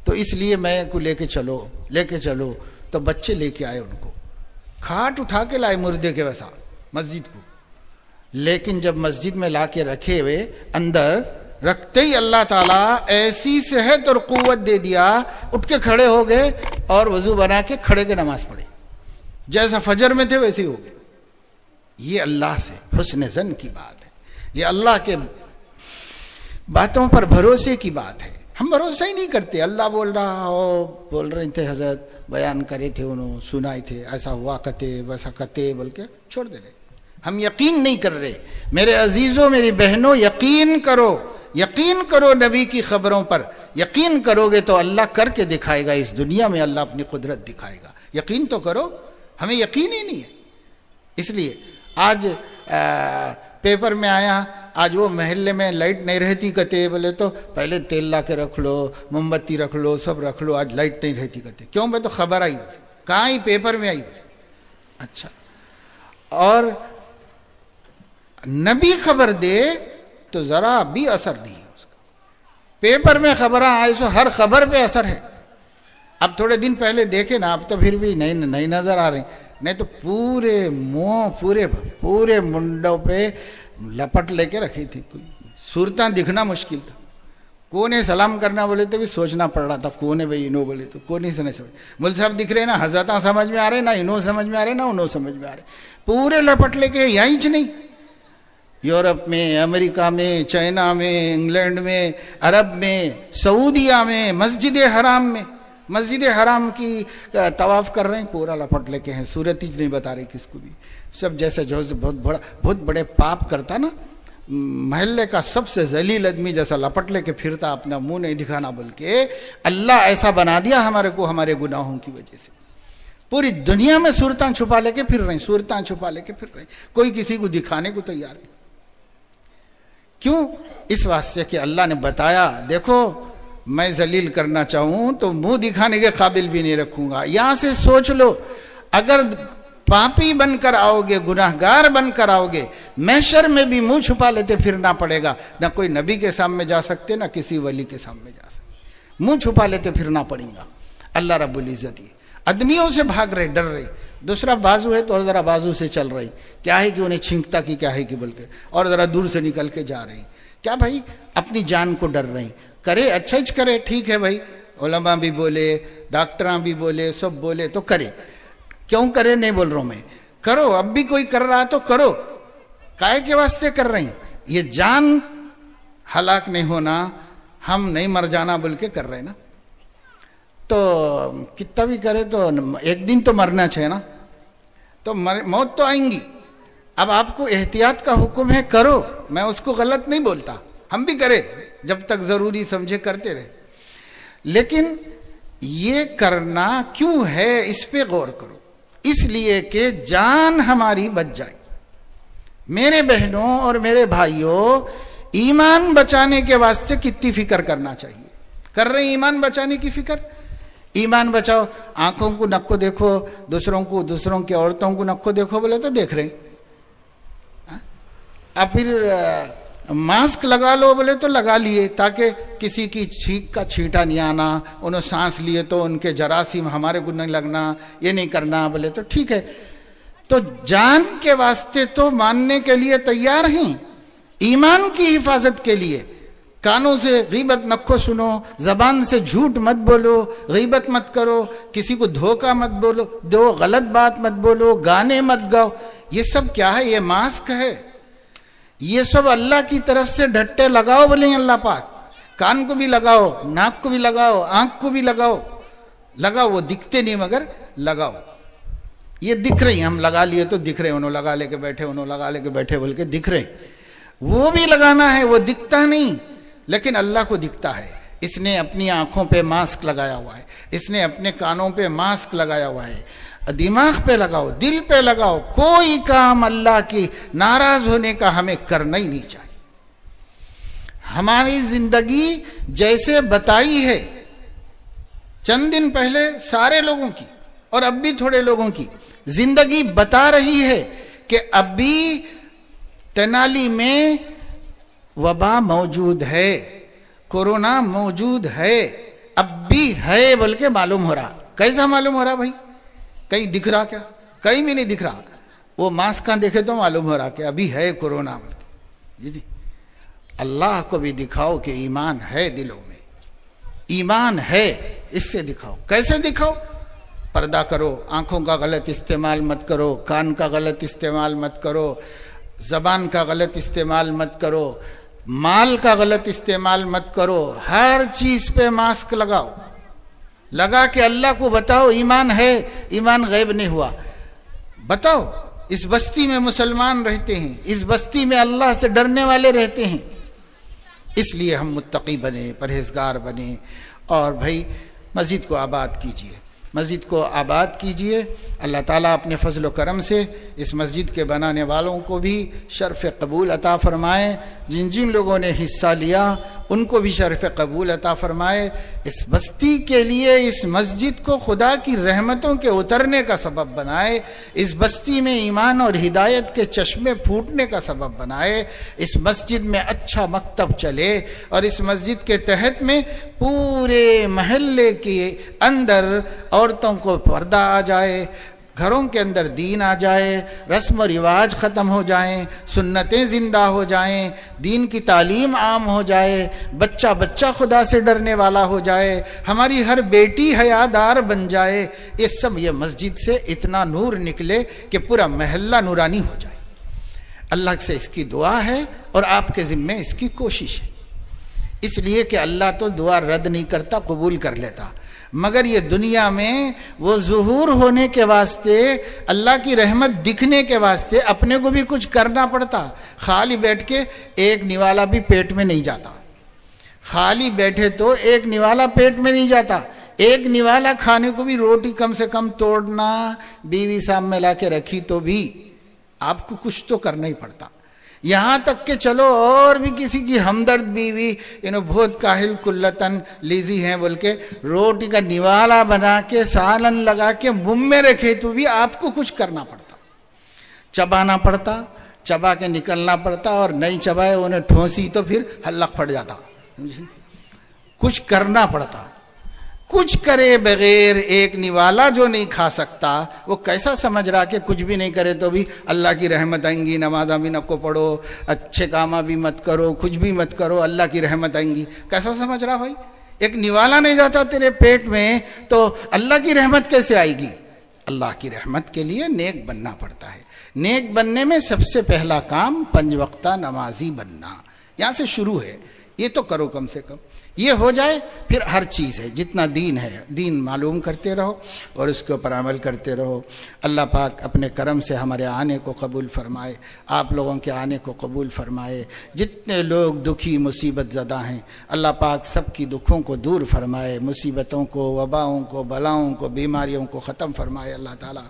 تو اس لیے میں کو لے کے چلو. تو بچے لے کے آئے، ان کو کھاٹ اٹھا کے لائے مردے کے ویسا مسجد کو. لیکن جب مسجد میں لا کے رکھے ہوئے اندر رکھتے ہی اللہ تعالیٰ ایسی صحت اور قوت دے دیا، اٹھ کے کھڑے ہو گئے اور وضو بنا کے کھڑے کے نماز پڑھے، جیسا فجر میں تھے ویسے ہی ہو گئے. یہ اللہ سے حسن ظن کی بات ہے، یہ اللہ کے باتوں پر بھروسے کی بات ہے. ہم بھروسہ ہی نہیں کرتے. اللہ بول رہا ہو، بول رہے تھے حضرت، بیان کرے تھے، انہوں سنائے تھے، ایسا ہوا کہتے ویسا کہتے بول کے چھوڑ دے رہے. ہم یقین نہیں کر رہے. میرے عزیزوں، میری بہنوں، یقین کرو نبی کی خبروں پر. یقین کرو گے تو اللہ کر کے دکھائے گا، اس دنیا میں اللہ اپنی قدرت دکھائے گا. یقین تو کرو. ہمیں یقین ہی نہیں ہے. اس لیے آج پیپر میں آیا، آج وہ محلے میں لائٹ نہیں رہتی کہتے، بولے تو پہلے تیل لا کے رکھ لو، موم بتی رکھ لو، سب رکھ لو، آج لائٹ نہیں رہتی کہتے. کیوں بھائی؟ تو خبر آئی. کہاں آئی؟ پیپر میں آئی. اچھا، اور نبی خبر دے تو ذرا بھی اثر نہیں ہے اس کا. پیپر میں خبریں آئے سو ہر خبر پہ اثر ہے. اب تھوڑے دن پہلے دیکھے نا، اب تو پھر بھی نہیں نظر آ رہے، نہیں تو پورے منہ پورے منڈوں پہ لپٹ لے کے رکھی تھی. صورتیں دکھنا مشکل تھا. کون ہے سلام کرنا بولے تو بھی سوچنا پڑ رہا تھا کون ہے بھائی، انہوں بولے تو کون ہی سے نہیں سمجھ. مول صاحب دکھ رہے نا، حضرتاں سمجھ میں آ رہے نا، انہوں سمجھ میں آ رہے نا انہوں سمجھ میں آ رہے. پورے لپٹ لے کے یہیں نہیں، یورپ میں، امریکہ میں، چائنا میں، انگلینڈ میں، عرب میں، سعودیہ میں، مسجد حرام کی طواف کر رہے ہیں، پورا لپٹ لے کے ہیں. صورت ہی نہیں بتا رہے کس کو بھی. سب جیسے جو بہت بڑے پاپ کرتا نا، محلے کا سب سے ذلیل آدمی جیسا لپٹ لے کے پھرتا، اپنا منہ نہیں دکھانا بول کے. اللہ ایسا بنا دیا ہمارے کو، ہمارے گناہوں کی وجہ سے. پوری دنیا میں صورتیں چھپا لے کے پھر رہے ہیں، کوئی کسی کو دکھانے کو تیار ہے. کیوں؟ اس واسطے کہ اللہ نے بتایا دیکھو میں ذلیل کرنا چاہوں تو منہ دکھانے کے قابل بھی نہیں رکھوں گا. یہاں سے سوچ لو، اگر پاپی بن کر آؤ گے، گناہگار بن کر آؤ گے، محشر میں بھی منہ چھپا لیتے پھرنا پڑے گا. نہ کوئی نبی کے سامنے جا سکتے، نہ کسی ولی کے سامنے جا سکتے، منہ چھپا لیتے پھرنا پڑے گا. اللہ رب العزت یہ آدمیوں سے بھاگ رہے، ڈر رہے. دوسرا بازو ہے تو اور ذرا بازو سے چل رہی، کیا ہے کہ انہیں چھینکتا کی کیا ہے کہ بول کے، اور ذرا دور سے نکل کے جا رہے ہیں. کیا بھائی؟ اپنی جان کو ڈر رہے ہیں. کرے اچھا ہی کرے، ٹھیک ہے بھائی، علماء بھی بولے، ڈاکٹراں بھی بولے، سب بولے تو کرے. کیوں کرے نہیں بول رہا ہوں میں، کرو. اب بھی کوئی کر رہا تو کرو. کائے کے واسطے کر رہے ہیں؟ یہ جان ہلاک نہیں ہونا، ہم نہیں مر جانا بول کے کر رہے ہیں نا. تو کتنا بھی کرے تو ایک دن تو مرنا چاہیے نا. تو موت تو آئیں گی. اب آپ کو احتیاط کا حکم ہے، کرو. میں اس کو غلط نہیں بولتا، ہم بھی کرے، جب تک ضروری سمجھے کرتے رہے. لیکن یہ کرنا کیوں ہے اس پہ غور کرو. اس لیے کہ جان ہماری بچ جائے. میرے بہنوں اور میرے بھائیوں، ایمان بچانے کے واسطے کتنی فکر کرنا چاہیے. کر رہے ہیں ایمان بچانے کی فکر؟ ایمان بچاؤ. آنکھوں کو نک کو دیکھو، دوسروں کی عورتوں کو نک کو دیکھو بولے تو دیکھ رہے. اب پھر ماسک لگا لو بولے تو لگا لیے تاکہ کسی کی چھینک کا چھینٹا نہیں آنا. انہوں سانس لیے تو ان کے جراثیم ہمارے کو نہیں لگنا، یہ نہیں کرنا بولے تو ٹھیک ہے. تو جان کے واسطے تو ماننے کے لیے تیار ہیں. ایمان کی حفاظت کے لیے کانوں سے غیبت نکو سنو، زبان سے جھوٹ مت بولو، غیبت مت کرو، کسی کو دھوکہ مت بولو دو، غلط بات مت بولو، گانے مت گاؤ. یہ سب کیا ہے؟ یہ ماسک ہے. یہ سب اللہ کی طرف سے ڈھٹے لگاؤ بولے اللہ پاک. کان کو بھی لگاؤ، ناک کو بھی لگاؤ، آنکھ کو بھی لگاؤ، وہ دکھتے نہیں مگر لگاؤ. یہ دکھ رہی ہیں، ہم لگا لیے تو دکھ رہے ہیں، انہوں لگا لے کے بیٹھے، انہوں لگا لے کے بیٹھے بول کے دکھ رہے ہیں. وہ بھی لگانا ہے، وہ دکھتا نہیں لیکن اللہ کو دکھتا ہے. اس نے اپنی آنکھوں پہ ماسک لگایا ہوا ہے، اس نے اپنے کانوں پہ ماسک لگایا ہوا ہے. دماغ پہ لگاؤ، دل پہ لگاؤ. کوئی کام اللہ کی ناراض ہونے کا ہمیں کرنا ہی نہیں چاہیے. ہماری زندگی جیسے بتائی ہے چند دن پہلے سارے لوگوں کی اور اب بھی تھوڑے لوگوں کی زندگی بتا رہی ہے کہ اب بھی تنالی میں وبا موجود ہے، کورونا موجود ہے، اب بھی ہے بول کے معلوم ہو رہا. کیسا معلوم ہو رہا بھائی؟ کہیں دکھ رہا کیا؟ کہیں بھی نہیں دکھ رہا. وہ ماسک کا دیکھے تو معلوم ہو رہا کہ ابھی ہے کورونا بول کے. جی اللہ کو بھی دکھاؤ کہ ایمان ہے دلوں میں، ایمان ہے، اس سے دکھاؤ. کیسے دکھاؤ؟ پردہ کرو، آنکھوں کا غلط استعمال مت کرو، کان کا غلط استعمال مت کرو، زبان کا غلط استعمال مت کرو، مال کا غلط استعمال مت کرو. ہر چیز پہ ماسک لگاؤ، لگا کہ اللہ کو بتاؤ ایمان ہے، ایمان غیب نہیں ہوا. بتاؤ اس بستی میں مسلمان رہتے ہیں، اس بستی میں اللہ سے ڈرنے والے رہتے ہیں، اس لیے ہم متقی بنے، پرہیزگار بنے. اور بھائی مسجد کو آباد کیجئے، مسجد کو آباد کیجئے. اللہ تعالیٰ اپنے فضل و کرم سے اس مسجد کے بنانے والوں کو بھی شرف قبول عطا فرمائے. جن جن لوگوں نے حصہ لیا ان کو بھی شرف قبول عطا فرمائے. اس بستی کے لیے اس مسجد کو خدا کی رحمتوں کے اترنے کا سبب بنائے، اس بستی میں ایمان اور ہدایت کے چشمے پھوٹنے کا سبب بنائے. اس مسجد میں اچھا مکتب چلے اور اس مسجد کے تحت میں پورے محلے کے اندر عورتوں کو پردہ آ جائے، گھروں کے اندر دین آ جائے، رسم و رواج ختم ہو جائیں، سنتیں زندہ ہو جائیں، دین کی تعلیم عام ہو جائے، بچہ بچہ خدا سے ڈرنے والا ہو جائے، ہماری ہر بیٹی حیادار بن جائے. یہ سب یہ مسجد سے اتنا نور نکلے کہ پورا محلہ نورانی ہو جائے. اللہ سے اس کی دعا ہے اور آپ کے ذمے اس کی کوشش ہے. اس لیے کہ اللہ تو دعا رد نہیں کرتا، قبول کر لیتا. مگر یہ دنیا میں وہ ظہور ہونے کے واسطے، اللہ کی رحمت دکھنے کے واسطے اپنے کو بھی کچھ کرنا پڑتا. خالی بیٹھ کے ایک نوالا بھی پیٹ میں نہیں جاتا. خالی بیٹھے تو ایک نوالا پیٹ میں نہیں جاتا. ایک نوالا کھانے کو بھی روٹی کم سے کم توڑنا، بیوی سامنے لا کے رکھی تو بھی آپ کو کچھ تو کرنا ہی پڑتا. یہاں تک کہ چلو اور بھی کسی کی ہمدرد بیوی بہت کاہل کلتن لیزی ہیں بول کے روٹی کا نوالا بنا کے سالن لگا کے منہ میں رکھے تو بھی آپ کو کچھ کرنا پڑتا، چبانا پڑتا، چبا کے نکلنا پڑتا. اور نہیں چبائے انہیں ٹھونسی تو پھر حلق پھٹ جاتا. کچھ کرنا پڑتا. کچھ کرے بغیر ایک نوالا جو نہیں کھا سکتا وہ کیسا سمجھ رہا کہ کچھ بھی نہیں کرے تو بھی اللہ کی رحمت آئیں گی، نمازاں بھی نہ کو پڑھو، اچھے کاماں بھی مت کرو، کچھ بھی مت کرو، اللہ کی رحمت آئیں گی. کیسا سمجھ رہا بھائی؟ ایک نوالا نہیں جاتا تیرے پیٹ میں تو اللہ کی رحمت کیسے آئے گی؟ اللہ کی رحمت کے لیے نیک بننا پڑتا ہے. نیک بننے میں سب سے پہلا کام 5 وقتہ نمازی بننا. یہاں سے شروع ہے. یہ تو کرو کم سے کم. یہ ہو جائے پھر ہر چیز ہے. جتنا دین ہے دین معلوم کرتے رہو اور اس کے اوپر عمل کرتے رہو. اللہ پاک اپنے کرم سے ہمارے آنے کو قبول فرمائے، آپ لوگوں کے آنے کو قبول فرمائے. جتنے لوگ دکھی مصیبت زدہ ہیں اللہ پاک سب کی دکھوں کو دور فرمائے، مصیبتوں کو، وباؤں کو، بلاؤں کو، بیماریوں کو ختم فرمائے. اللہ تعالیٰ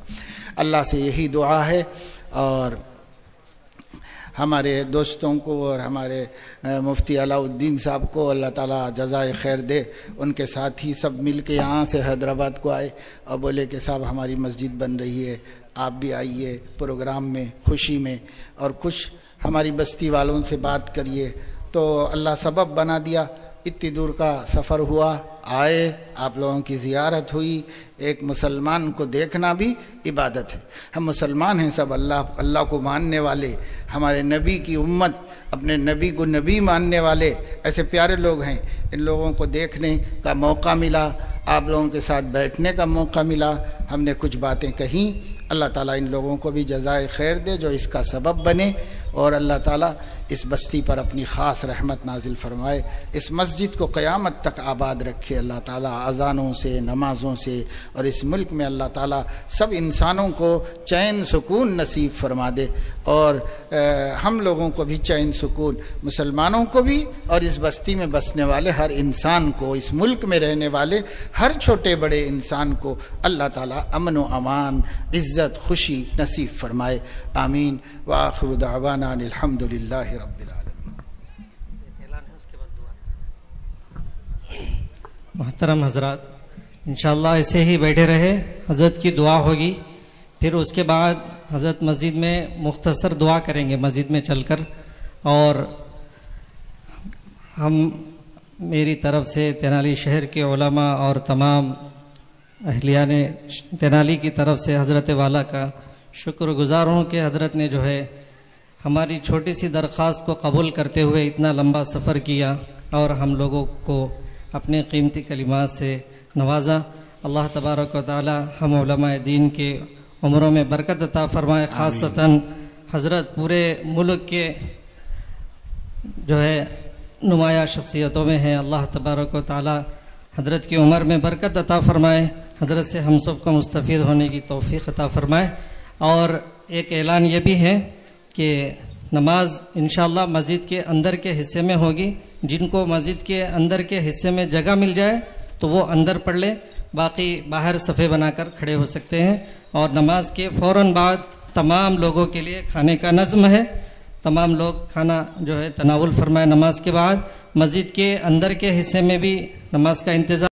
اللہ سے یہی دعا ہے. اور ہمارے دوستوں کو اور ہمارے مفتی علاء الدین صاحب کو اللہ تعالیٰ جزائے خیر دے. ان کے ساتھ ہی سب مل کے یہاں سے حیدرآباد کو آئے اور بولے کہ صاحب ہماری مسجد بن رہی ہے، آپ بھی آئیے پروگرام میں، خوشی میں، اور کچھ ہماری بستی والوں سے بات کریے. تو اللہ سبب بنا دیا. اتنی دور کا سفر ہوا، آئے، آپ لوگوں کی زیارت ہوئی. ایک مسلمان کو دیکھنا بھی عبادت ہے. ہم مسلمان ہیں سب، اللہ کو ماننے والے، ہمارے نبی کی امت، اپنے نبی کو نبی ماننے والے ایسے پیارے لوگ ہیں. ان لوگوں کو دیکھنے کا موقع ملا، آپ لوگوں کے ساتھ بیٹھنے کا موقع ملا، ہم نے کچھ باتیں کہیں. اللہ تعالیٰ ان لوگوں کو بھی جزائے خیر دے جو اس کا سبب بنے. اور اللہ تعالیٰ اس بستی پر اپنی خاص رحمت نازل فرمائے، اس مسجد کو قیامت تک آباد رکھے اللہ تعالیٰ اذانوں سے، نمازوں سے، اور اس ملک میں اللہ تعالیٰ سب انسانوں کو چین سکون نصیب فرما دے، اور ہم لوگوں کو بھی چین سکون، مسلمانوں کو بھی اور اس بستی میں بسنے والے ہر انسان کو، اس ملک میں رہنے والے ہر چھوٹے بڑے انسان کو اللہ تعالیٰ امن و امان، عزت، خوشی نصیب فرمائے، آمین۔ وآخر دعوانا الحمد للہ رب العالمین۔ محترم حضرات، انشاءاللہ ایسے ہی بیٹھے رہے، حضرت کی دعا ہوگی، پھر اس کے بعد حضرت مسجد میں مختصر دعا کریں گے مسجد میں چل کر، اور ہم میری طرف سے تینالی شہر کے علماء اور تمام اہلیان تینالی کی طرف سے حضرت والا کا شکر گزار ہوں کہ حضرت نے جو ہے ہماری چھوٹی سی درخواست کو قبول کرتے ہوئے اتنا لمبا سفر کیا اور ہم لوگوں کو اپنے قیمتی کلمات سے نوازا۔ اللہ تبارک و تعالی ہم علماء دین کے عمروں میں برکت عطا فرمائے، خاصتاً حضرت پورے ملک کے جو ہے نمایاں شخصیتوں میں ہیں، اللہ تبارک و تعالی حضرت کی عمر میں برکت عطا فرمائے، حضرت سے ہم سب کو مستفید ہونے کی توفیق عطا فرمائے۔ اور ایک اعلان یہ بھی ہے کہ نماز انشاءاللہ مسجد کے اندر کے حصے میں ہوگی، جن کو مسجد کے اندر کے حصے میں جگہ مل جائے تو وہ اندر پڑھ لے، باقی باہر صفے بنا کر کھڑے ہو سکتے ہیں۔ اور نماز کے فوراً بعد تمام لوگوں کے لیے کھانے کا نظم ہے، تمام لوگ کھانا جو ہے تناول فرمائے۔ نماز کے بعد مسجد کے اندر کے حصے میں بھی نماز کا انتظام